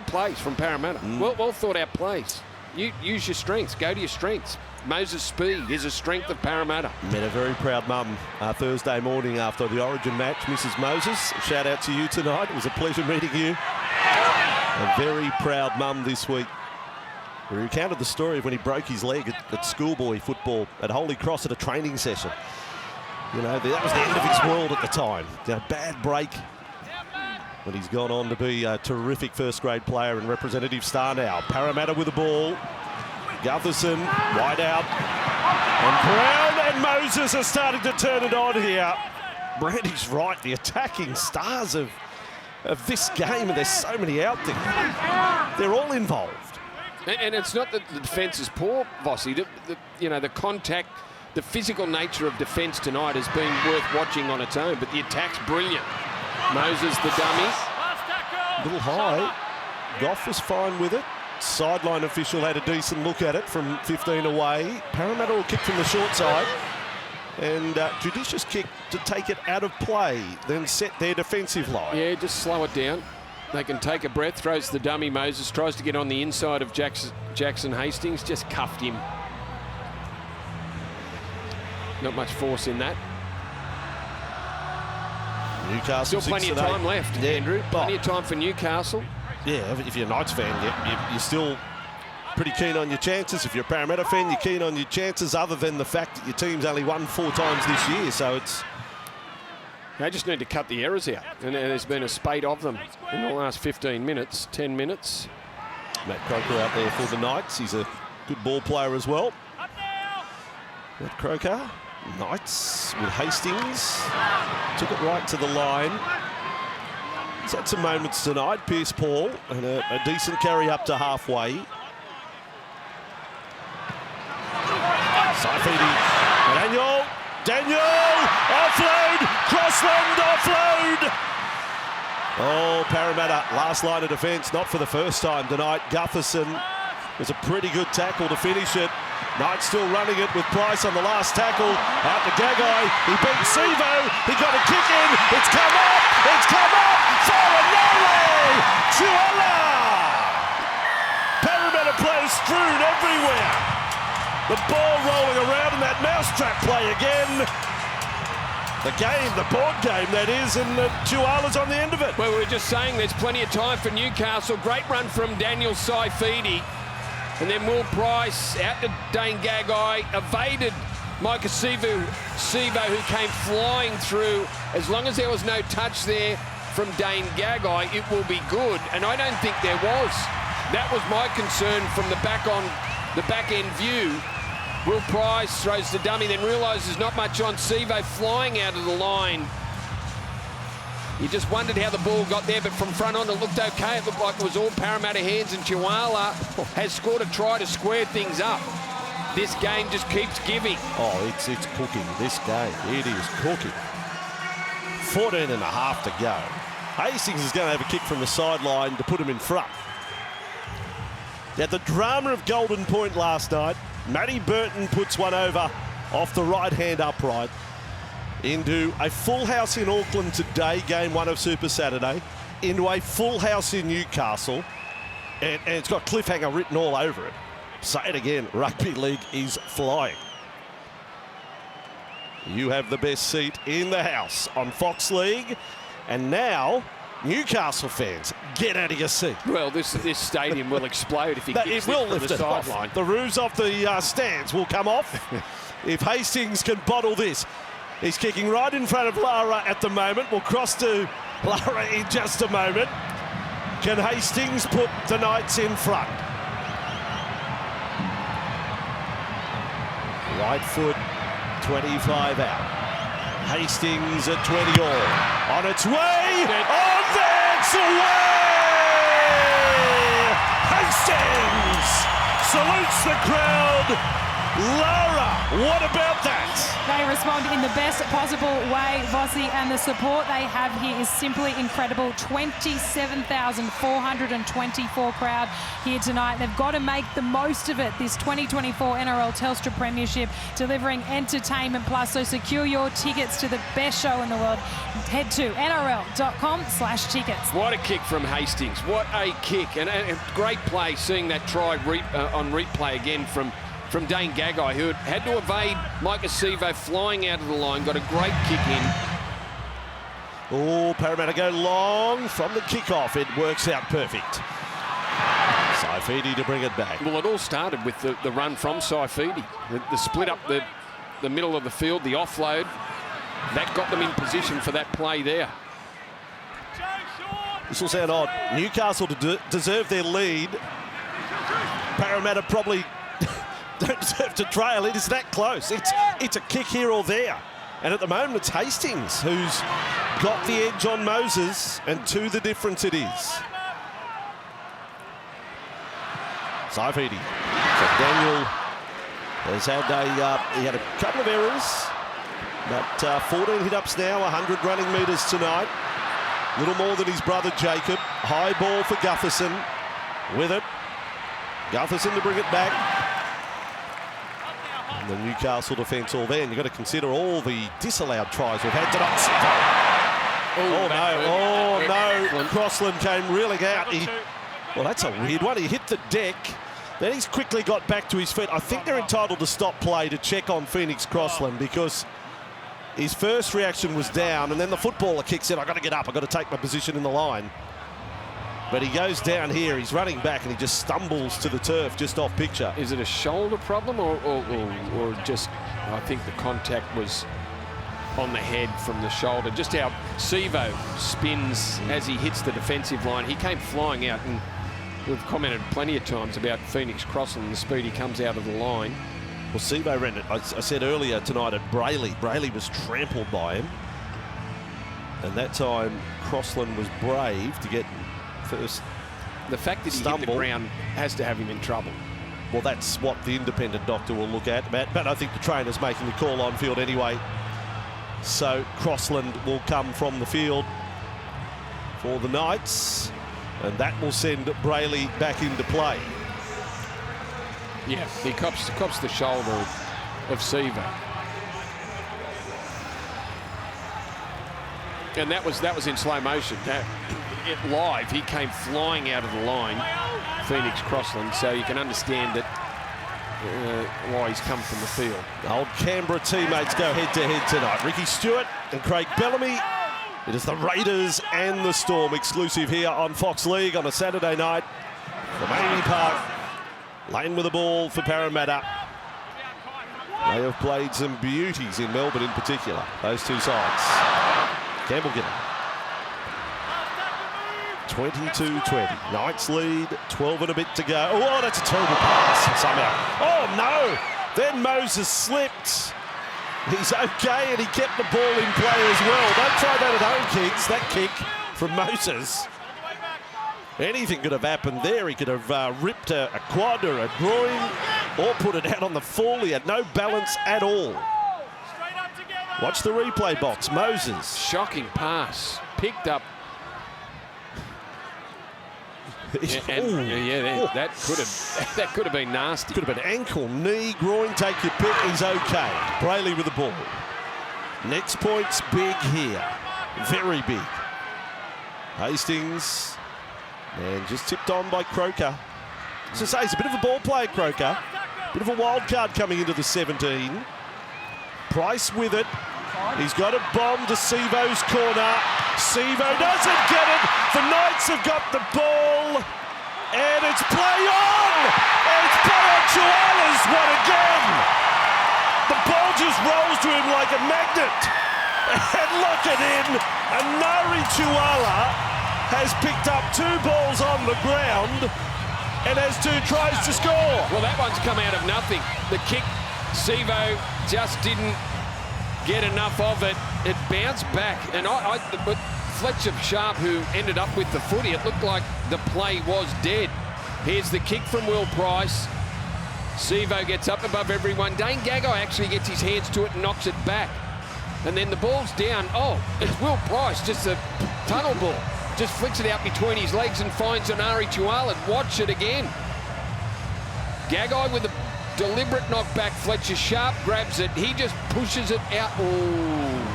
plays from Parramatta. Well thought out plays. Use your strengths. Go to your strengths. Moses' speed is a strength of Parramatta. Met a very proud mum Thursday morning after the Origin match. Mrs. Moses, shout out to you tonight. It was a pleasure meeting you. A very proud mum this week. We recounted the story of when he broke his leg at schoolboy football at Holy Cross at a training session. You know, that was the end of his world at the time. Bad break. But he's gone on to be a terrific first-grade player and representative star now. Parramatta with the ball. Gutherson, wide out. And Brown and Moses are starting to turn it on here. Brandy's right. The attacking stars of this game, and there's so many out there. They're all involved. And it's not that the defence is poor, Vossi. The contact, the physical nature of defence tonight has been worth watching on its own, but the attack's brilliant. Moses, the dummy. A little high. Goff was fine with it. Sideline official had a decent look at it from 15 away. Parramatta will kick from the short side. And judicious kick to take it out of play, then set their defensive line. Yeah, just slow it down. They can take a breath, throws the dummy. Moses tries to get on the inside of Jackson Hastings, just cuffed him. Not much force in that. Newcastle, still plenty of time left, Andrew. Plenty of time for Newcastle. Yeah, if you're a Knights fan, you're still pretty keen on your chances. If you're a Parramatta fan, you're keen on your chances, other than the fact that your team's only won 4 times this year. So it's... They just need to cut the errors out. And there's been a spate of them in the last 15 minutes, 10 minutes. Matt Croker out there for the Knights. He's a good ball player as well. Matt Croker. Knights with Hastings. Took it right to the line. He's had some moments tonight. Pierce Paul and a decent carry up to halfway. Saifidi. Daniel! Offload! Crossland offload! Oh, Parramatta, last line of defence, not for the first time tonight. Gutherson was a pretty good tackle to finish it. Knight still running it with Price on the last tackle. Out to Gagai. He beat Sivo. He got a kick in. It's come up. It's come up. Farinelli. Chuala. Parramatta players strewn everywhere. The ball rolling around in that mousetrap play again. The game, the board game, that is, and Chuala's on the end of it. Well, we were just saying there's plenty of time for Newcastle. Great run from Daniel Saifidi. And then Will Price out to Dane Gagai, evaded Micah Sivo, who came flying through. As long as there was no touch there from Dane Gagai, it will be good. And I don't think there was. That was my concern from the back end view. Will Price throws the dummy, then realises not much on Sivo flying out of the line. You just wondered how the ball got there, but from front on it looked okay. It looked like it was all Parramatta hands, and Chuala has scored a try to square things up. This game just keeps giving. Oh, it's cooking, this game. It is cooking. 14 and a half to go. Hastings is going to have a kick from the sideline to put him in front. They had the drama of Golden Point last night. Matty Burton puts one over off the right-hand upright into a full house in Auckland today, game 1 of Super Saturday, into a full house in Newcastle, and it's got cliffhanger written all over it. Say it again, Rugby League is flying. You have the best seat in the house on Fox League, and now Newcastle fans, get out of your seat. Well, this stadium will explode if he kicks it from the sideline. The roofs off the stands will come off if Hastings can bottle this. He's kicking right in front of Lara at the moment. We'll cross to Lara in just a moment. Can Hastings put the Knights in front? Right foot, 25 out. Hastings at 20 all. On its way. Oh, that's away! Hastings salutes the crowd. Lara, what about that? They respond in the best possible way, Vossi, and the support they have here is simply incredible. 27,424 crowd here tonight. They've got to make the most of it, this 2024 NRL Telstra Premiership, delivering entertainment plus. So secure your tickets to the best show in the world. Head to nrl.com/tickets. What a kick from Hastings. What a kick. And a great play, seeing that try on replay again from Dane Gagai, who had to evade Mike Acevo flying out of the line. Got a great kick in. Oh, Parramatta go long from the kickoff. It works out perfect. Saifidi to bring it back. Well, it all started with the run from Saifidi. The split up the middle of the field, the offload. That got them in position for that play there. This will sound odd. Newcastle to deserve their lead. Parramatta probably don't deserve to trail. It is that close. It's a kick here or there. And at the moment, it's Hastings who's got the edge on Moses, and to the difference it is. Saifidi. So Daniel has had he had a couple of errors, but 14 hit-ups now, 100 running metres tonight. Little more than his brother Jacob. High ball for Gufferson. With it. Gufferson to bring it back. And the Newcastle defence all there. And you've got to consider all the disallowed tries we've had tonight. Oh no. Crossland came reeling out. Well, that's a weird one. He hit the deck. Then he's quickly got back to his feet. I think they're entitled to stop play to check on Phoenix Crossland, because his first reaction was down, and then the footballer kicks in. I've got to get up. I've got to take my position in the line. But he goes down here. He's running back, and he just stumbles to the turf just off picture. Is it a shoulder problem or just, I think the contact was on the head from the shoulder. Just how Sevo spins as he hits the defensive line. He came flying out, and we've commented plenty of times about Phoenix Crossland and the speed he comes out of the line. Well, Sevo ran it. I said earlier tonight at Brayley. Brayley was trampled by him. And that time, Crossland was brave to get first. The fact that he hit the ground has to have him in trouble. Well, that's what the independent doctor will look at. But I think the trainer's making the call on field anyway. So Crossland will come from the field for the Knights. And that will send Brayley back into play. Yeah, he cops the shoulder of Sevo. And that was in slow motion. Live, he came flying out of the line, Phoenix Crossland, so you can understand that why he's come from the field. The old Canberra teammates go head-to-head tonight. Ricky Stewart and Craig Bellamy. It is the Raiders and the Storm, exclusive here on Fox League on a Saturday night from Amy Park. Lane with the ball for Parramatta. They have played some beauties in Melbourne in particular, those two sides. Campbell Gibbon. 22-20. Knights lead, 12 and a bit to go. Oh, that's a terrible pass somehow. Oh, no. Then Moses slipped. He's okay, and he kept the ball in play as well. Don't try that at home, kids. That kick from Moses. Anything could have happened there. He could have ripped a quad or a groin or put it out on the full. He had no balance at all. Watch the replay box. Moses. Shocking pass. Picked up. That could have been nasty. Could have been ankle, knee, groin, take your pick. He's okay. Brayley with the ball. Next point's big here. Very big. Hastings. And just tipped on by Croker. As I say, he's a bit of a ball player, Croker. Bit of a wild card coming into the 17. Price with it. He's got a bomb to Sivo's corner. Sivo doesn't get it. The Knights have got the ball. And it's play on! And it's play on Chuala's one again! The ball just rolls to him like a magnet. And lock it in. And Nari Chuala has picked up 2 balls on the ground and has 2 tries to score. Well, that one's come out of nothing. The kick, Sivo just didn't get enough of it. It bounced back. And but Fletcher Sharp, who ended up with the footy, it looked like the play was dead. Here's the kick from Will Price. Sivo gets up above everyone. Dane Gagai actually gets his hands to it and knocks it back. And then the ball's down. Oh, it's Will Price, just a tunnel ball. Just flicks it out between his legs and finds Nari Chuala. Watch it again. Gagai with a deliberate knockback. Fletcher Sharp grabs it. He just pushes it out. Oh.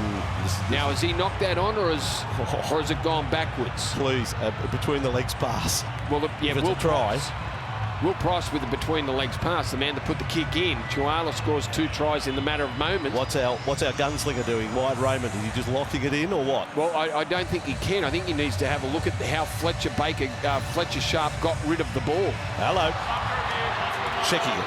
Now, has he knocked that on, or has it gone backwards? Please, between the legs pass. Well, Will Price. Will Price with the between the legs pass, the man that put the kick in. Chuala scores 2 tries in the matter of moments. What's our gunslinger doing? Wyatt Raymond, is he just locking it in or what? Well, I don't think he can. I think he needs to have a look at how Fletcher Sharp got rid of the ball. Hello. Checking it.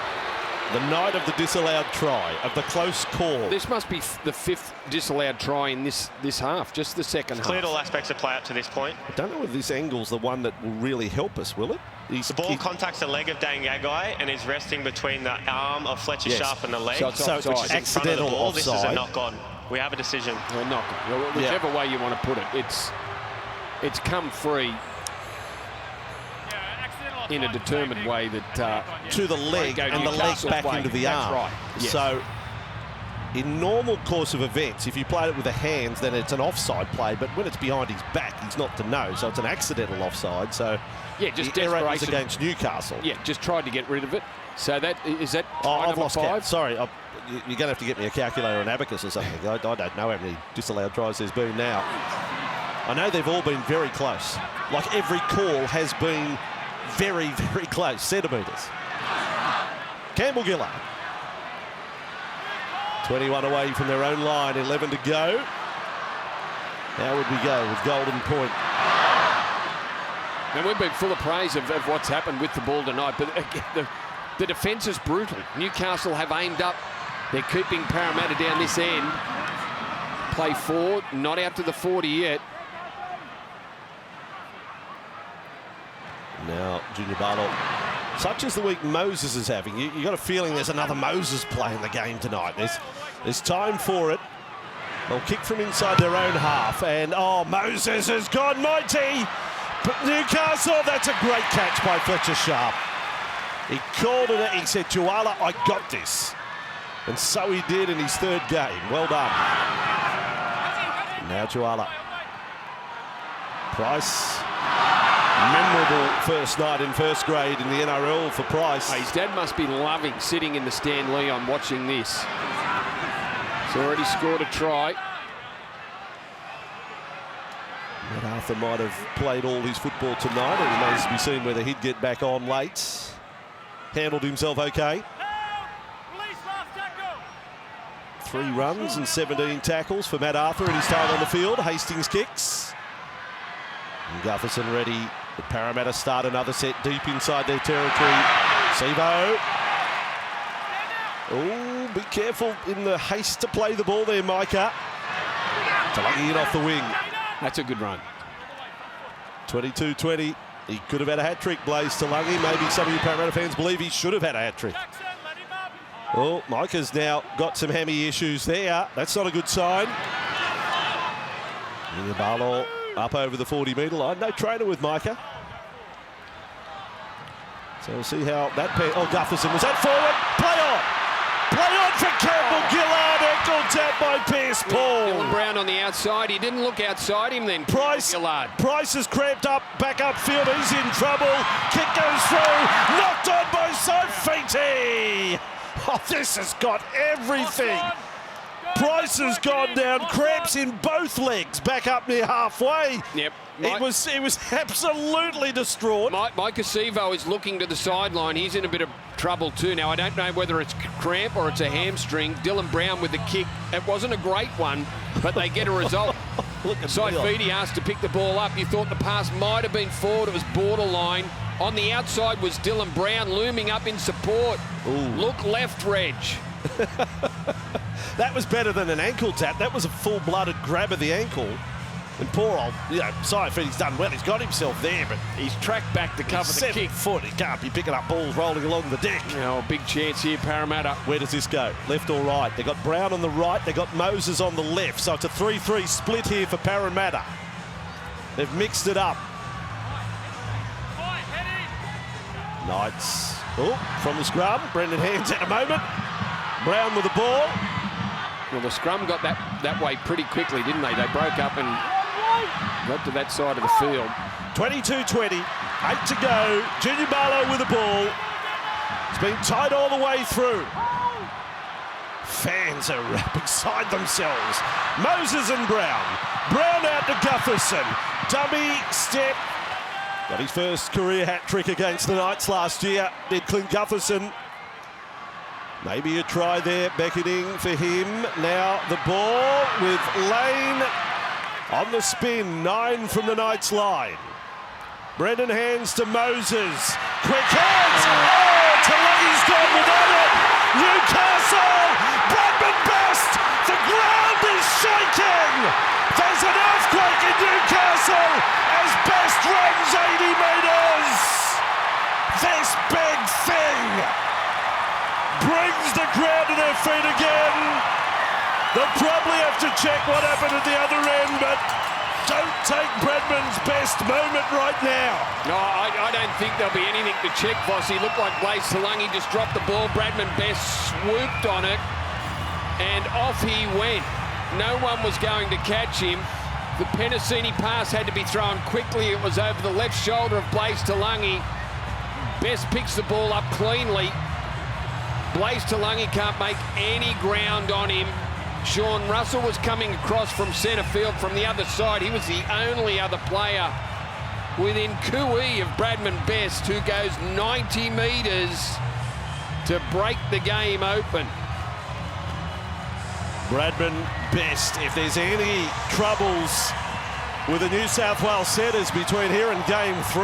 The night of the disallowed try, of the close call. This must be the 5th disallowed try in this half, just the second half. Cleared all aspects of play up to this point. I don't know if this angle's the one that will really help us, will it? The ball contacts the leg of Dane Gagai and is resting between the arm of Fletcher Sharp and the leg. So it's which is accidental in front of the ball. offside. This is a knock-on. We have a decision. A knock-on. Whichever way you want to put it. It's come free in a determined way that to the leg and the leg back into the arm. Right. Yes. So in normal course of events, if you played it with the hands, then it's an offside play. But when it's behind his back, he's not to know. So it's an accidental offside. So yeah, just the error is desperation against Newcastle. Yeah, just tried to get rid of it. So that is that. I've lost 5? count. Sorry, you're going to have to get me a calculator, an abacus or something. I don't know how many disallowed tries there's been now. I know they've all been very close. Like every call has been very, very close, centimetres. Campbell Gillard. 21 away from their own line, 11 to go. How would we go with Golden Point? And we've been full of praise of what's happened with the ball tonight, but again, the defence is brutal. Newcastle have aimed up. They're keeping Parramatta down this end. Play forward, not out to the 40 yet. Now, Junior Barlow, such as the week Moses is having, you got a feeling there's another Moses playing the game tonight. There's time for it. They'll kick from inside their own half, and Moses has gone mighty. But Newcastle, that's a great catch by Fletcher Sharp. He called it, he said, Chuala, I got this. And so he did in his 3rd game. Well done. Now Chuala. Price. Memorable first night in first grade in the NRL for Price. His dad must be loving sitting in the stand, Leon, watching this. He's already scored a try. Matt Arthur might have played all his football tonight. It remains to be seen whether he'd get back on late. Handled himself okay. 3 runs and 17 tackles for Matt Arthur in his time on the field. Hastings kicks. And Gutherson ready. The Parramatta start another set deep inside their territory. Sivo. Oh, be careful in the haste to play the ball there, Micah. Talangi in off the wing. That's a good run. 22-20. He could have had a hat-trick, Blaze Talangi. Maybe some of you Parramatta fans believe he should have had a hat-trick. Oh, Micah's now got some hammy issues there. That's not a good sign. Barlow up over the 40-metre line. No trainer with Micah. So we'll see how that pair... Oh, Gutherson, was that forward? Play on! Play on for Campbell Gillard. Ankle tap by Pierce Paul. Dylan Brown on the outside. He didn't look outside him then. Price has cramped up, back upfield. He's in trouble. Kick goes through. Knocked on by Sofiti. Oh, this has got everything. Price has gone down, cramps in both legs, back up near halfway. Yep. It was absolutely distraught. Mike Acevo is looking to the sideline. He's in a bit of trouble too. Now, I don't know whether it's cramp or it's a hamstring. Dylan Brown with the kick. It wasn't a great one, but they get a result. Sofiti asked to pick the ball up. You thought the pass might have been forward. It was borderline. On the outside was Dylan Brown looming up in support. Ooh. Look left, Reg. That was better than an ankle tap. That was a full-blooded grab of the ankle. And poor old, Sofiti's done well. He's got himself there, but he's tracked back to cover the kick. 7 foot. He can't be picking up balls rolling along the deck. A big chance here, Parramatta. Where does this go? Left or right? They got Brown on the right. They got Moses on the left. So it's a 3-3 split here for Parramatta. They've mixed it up. Knights. From the scrum. Brendan Hands at a moment. Brown with the ball. Well, the scrum got that way pretty quickly, didn't they? They broke up and got to that side of the field. 22-20, 8 to go. Junior Barlow with the ball. It's been tight all the way through. Fans are beside themselves. Moses and Brown. Brown out to Gutherson. Dummy step. Got his first career hat-trick against the Knights last year. Did Clint Gutherson. Maybe a try there, beckoning for him. Now the ball with Lane on the spin. 9 from the Knights line. Brendan Hands to Moses. Quick hands. Oh, Talagi's gone without it. Newcastle. Bradman best. The ground is shaking. There's an earthquake in Newcastle as Best runs 80 metres. This big thing brings the crowd to their feet again. They'll probably have to check what happened at the other end, but don't take Bradman's best moment right now. No, I don't think there'll be anything to check, Boss. He looked like Blaze Talangi just dropped the ball. Bradman Best swooped on it, and off he went. No one was going to catch him. The Penasini pass had to be thrown quickly. It was over the left shoulder of Blaze Talangi. Best picks the ball up cleanly. Blaze Talangi can't make any ground on him. Sean Russell was coming across from centre field from the other side. He was the only other player within cooee of Bradman Best, who goes 90 metres to break the game open. Bradman Best, if there's any troubles with the New South Wales setters between here and game 3,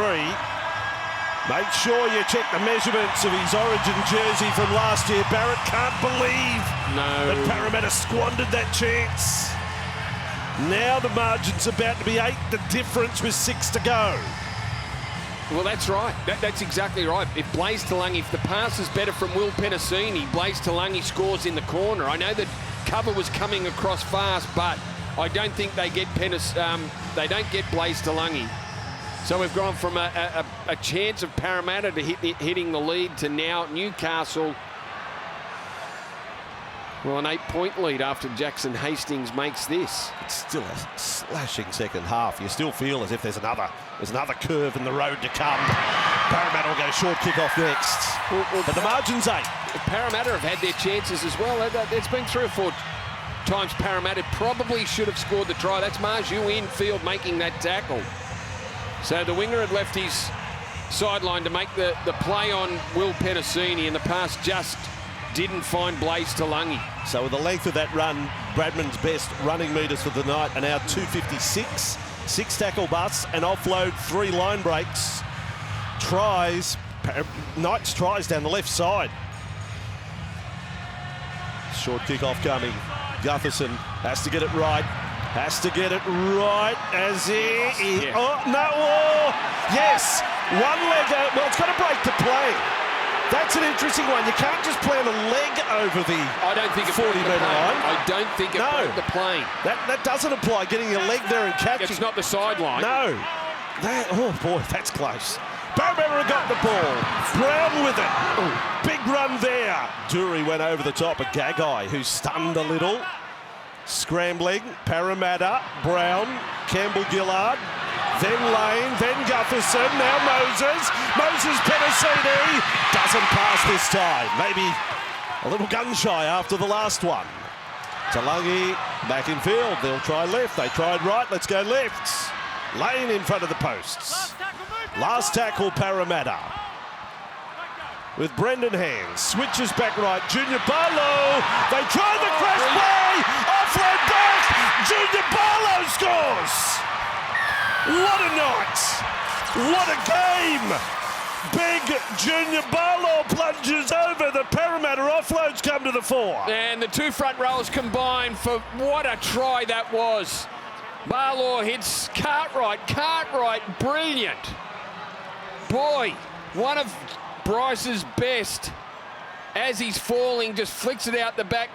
make sure you check the measurements of his Origin jersey from last year. Barrett can't believe that Parramatta squandered that chance. Now the margin's about to be 8, the difference was 6 to go. Well, that's right. That's exactly right. If Blaze Talangi, if the pass is better from Will Penasini, Blaze Talangi scores in the corner. I know that cover was coming across fast, but I don't think they get they don't get Blaze Talangi. So we've gone from a chance of Parramatta to hitting the lead to now Newcastle. Well, an 8-point lead after Jackson Hastings makes this. It's still a slashing second half. You still feel as if there's another curve in the road to come. Parramatta will go short kick off next. But the margin's 8. Parramatta have had their chances as well. It's been 3 or 4 times Parramatta probably should have scored the try. That's Marju infield making that tackle. So the winger had left his sideline to make the play on Will Penasini, and the pass just didn't find Blaze Talangi. So with the length of that run, Bradman's best running metres for the night are now 256. 6 tackle busts, and offload, 3 line breaks. Tries, Knights tries down the left side. Short kick-off coming. Gutherson has to get it right. Has to get it right as he... Yeah. Oh, no! Oh, yes! One leg... Well, it's got to break the play. That's an interesting one. You can't just plant a leg over the 40-metre line. I don't think it broke the plane. That doesn't apply, getting your leg there and catching. It's not the sideline. No. Oh, boy, that's close. Parramatta got the ball. Brown with it. Big run there. Dury went over the top of Gagai, who stunned a little. Scrambling, Parramatta, Brown, Campbell-Gillard, then Lane, then Gutherson, now Moses. Moses Penasini doesn't pass this time. Maybe a little gun-shy after the last one. Talangi back in field. They'll try left. They tried right. Let's go left. Lane in front of the posts. Last tackle, Parramatta. With Brendan Hands. Switches back right. Junior Barlow. They try the crash play. Offload back. Junior Barlow scores. What a night. What a game. Big Junior Barlow plunges over. The Parramatta offloads come to the fore. And the two front rows combined for what a try that was. Barlow hits Cartwright. Cartwright, brilliant. Boy, one of Bryce's best. As he's falling, just flicks it out the back.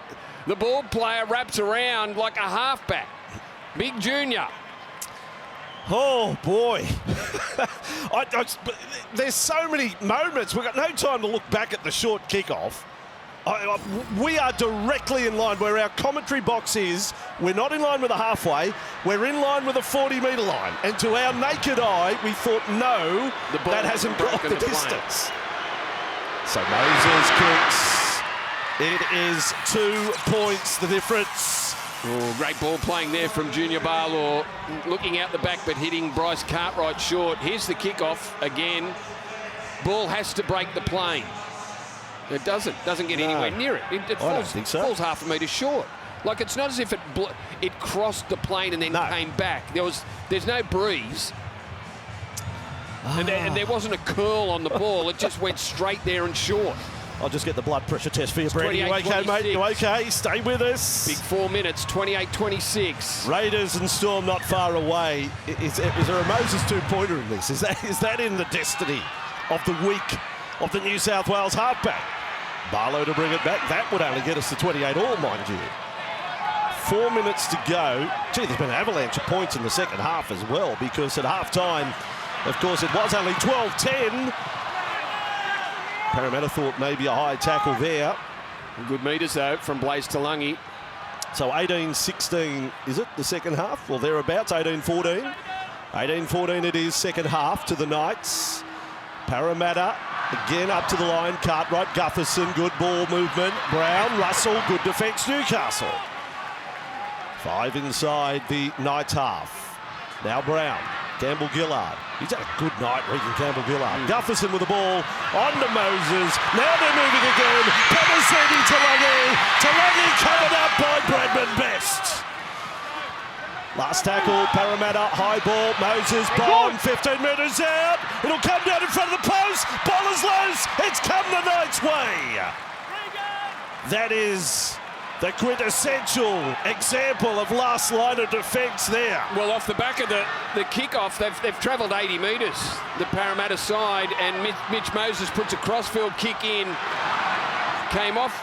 The ball player wraps around like a halfback. Big Junior. Oh, boy. There's so many moments. We've got no time to look back at the short kickoff. We are directly in line where our commentary box is. We're not in line with the halfway. We're in line with the 40-metre line. And to our naked eye, we thought, no, that hasn't got the distance. So Moses kicks. It is 2 points, the difference. Oh, great ball playing there from Junior Barlow, looking out the back but hitting Bryce Cartwright short. Here's the kickoff again. Ball has to break the plane. It doesn't get anywhere near it. It falls half a metre short. Like, it's not as if it crossed the plane and then came back. There's no breeze. And there wasn't a curl on the ball. It just went straight there and short. I'll just get the blood pressure test for you, Brady. You okay, mate? You okay? Stay with us. Big 4 minutes, 28-26. Raiders and Storm not far away. Is there a Moses two-pointer in this? Is that in the destiny of the week of the New South Wales halfback? Barlow to bring it back. That would only get us to 28 all, mind you. 4 minutes to go. Gee, there's been an avalanche of points in the second half as well, because at half-time, of course, it was only 12-10. Parramatta thought maybe a high tackle there. Good metres, though, from Blaze Talangi. So 18-16, is it, the second half? Well, thereabouts, 18-14. 18-14 it is, second half to the Knights. Parramatta again up to the line. Cartwright, Gutherson, good ball movement. Brown, Russell, good defence, Newcastle. 5 inside the Knights half. Now Brown, Campbell-Gillard. He's had a good night, Regan Campbell-Gillard. Gutherson with the ball, on to Moses. Now they're moving again. Penasini, Talangi. Talangi covered up by Bradman Best. Last tackle, Parramatta, high ball, Moses, bomb, 15 metres out. It'll come down in front of the post. Ball is loose. It's come the Knights' way. That is the quintessential example of last line of defence there. Well, off the back of the kickoff, they've travelled 80 metres, the Parramatta side, and Mitch Moses puts a crossfield kick in. Came off.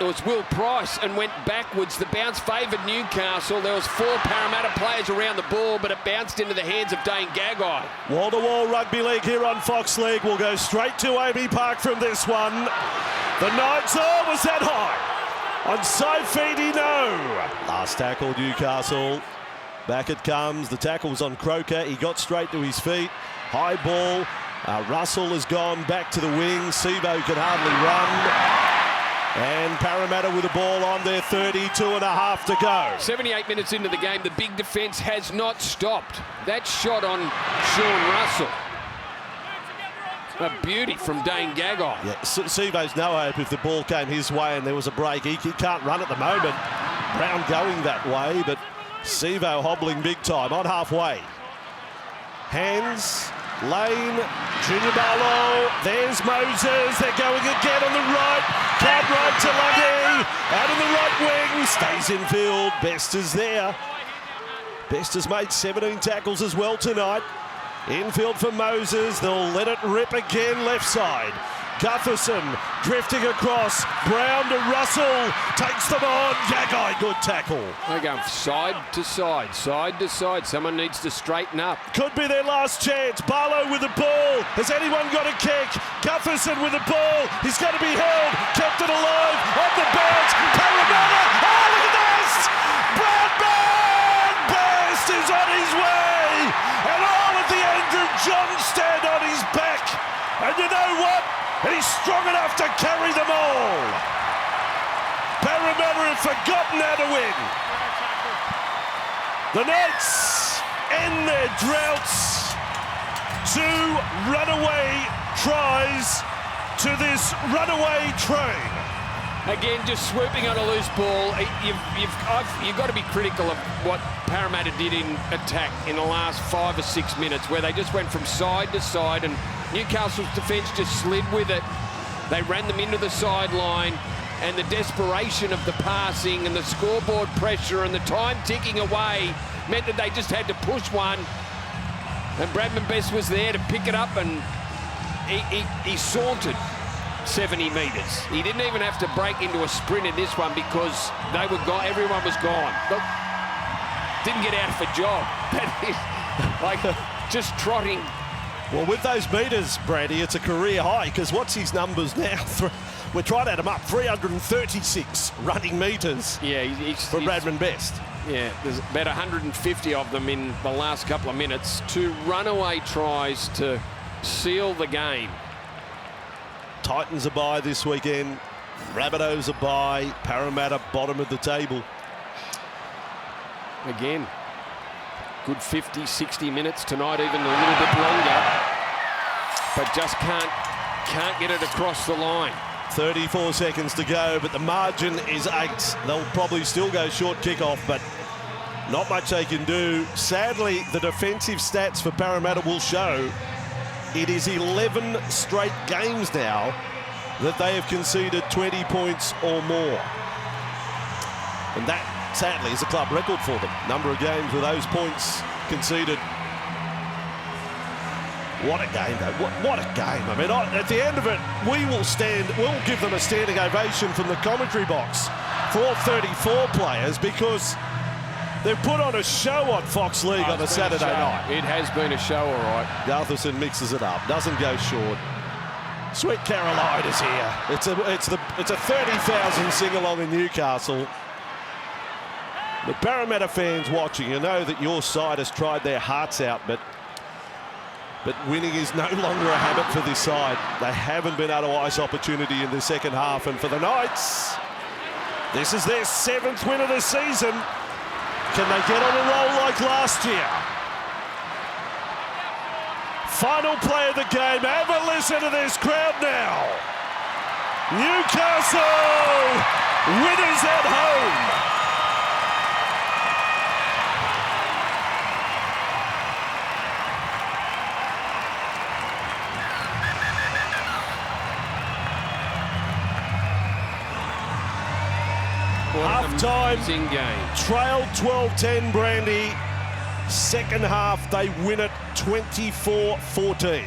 It was Will Price and went backwards. The bounce favoured Newcastle. There was 4 Parramatta players around the ball, but it bounced into the hands of Dane Gagai. Wall-to-wall rugby league here on Fox League. We'll go straight to Amy Park from this one. The Knights, was that high? On Saifidi, no. Last tackle, Newcastle. Back it comes. The tackle was on Croker. He got straight to his feet. High ball. Russell has gone back to the wing. Sivo can hardly run. And Parramatta with the ball on there, 32.5 to go. 78 minutes into the game, the big defence has not stopped. That shot on Sean Russell. A beauty from Dane Gagai. Yeah, Sivo's no hope if the ball came his way and there was a break. He can't run at the moment. Brown going that way, but Sivo hobbling big time on halfway. Hands, Lane, Junior Barlow, there's Moses, they're going again on the right, Cartwright to Lungy, out of the right wing, stays in field, Best is there. Best has made 17 tackles as well tonight. Infield for Moses, they'll let it rip again left side. Gutherson drifting across, Brown to Russell, takes them on, Gagai, good tackle. They're going side to side, side to side. Someone needs to straighten up. Could be their last chance. Barlow with the ball. Has anyone got a kick? Gutherson with the ball. He's got to be held. Kept it alive. On the bounce. Parramatta. Oh, look at that. John stand on his back. And you know what? He's strong enough to carry them all. Parramatta have forgotten how to win. The Knights end their droughts. 2 runaway tries to this runaway train. Again, just swooping on a loose ball. You've got to be critical of what Parramatta did in attack in the last 5 or 6 minutes, where they just went from side to side and Newcastle's defence just slid with it. They ran them into the sideline, and the desperation of the passing and the scoreboard pressure and the time ticking away meant that they just had to push one. And Bradman Best was there to pick it up, and he sauntered 70 metres. He didn't even have to break into a sprint in this one because they were gone. Everyone was gone. Look, didn't get out of a job. Like just trotting. Well, with those metres, Brady, it's a career high, because what's his numbers now? We're trying to add them up. 336 running metres. Yeah, for Bradman Best. Yeah, there's about 150 of them in the last couple of minutes. 2 runaway tries to seal the game. Titans are bye this weekend. Rabbitohs are bye. Parramatta bottom of the table. Again, good 50, 60 minutes tonight, even a little bit longer. But just can't get it across the line. 34 seconds to go, but the margin is 8. They'll probably still go short kickoff, but not much they can do. Sadly, the defensive stats for Parramatta will show it is 11 straight games now that they have conceded 20 points or more. And that, sadly, is a club record for them. Number of games with those points conceded. What a game, though. What a game. I mean, at the end of it, we'll give them a standing ovation from the commentary box for all 34 players, because they've put on a show on Fox League on a Saturday night. It has been a show, all right. Gutherson mixes it up, doesn't go short. Sweet Caroline is here. It's a 30,000 sing-along in Newcastle. The Parramatta fans watching, you know that your side has tried their hearts out, but winning is no longer a habit for this side. They haven't been able to ice opportunity in the second half, and for the Knights, this is their 7th win of the season. Can they get on a roll like last year? Final play of the game. Have a listen to this crowd now. Newcastle winners at home. Half-time, trailed 12-10, Brandy. Second half, they win it 24-14.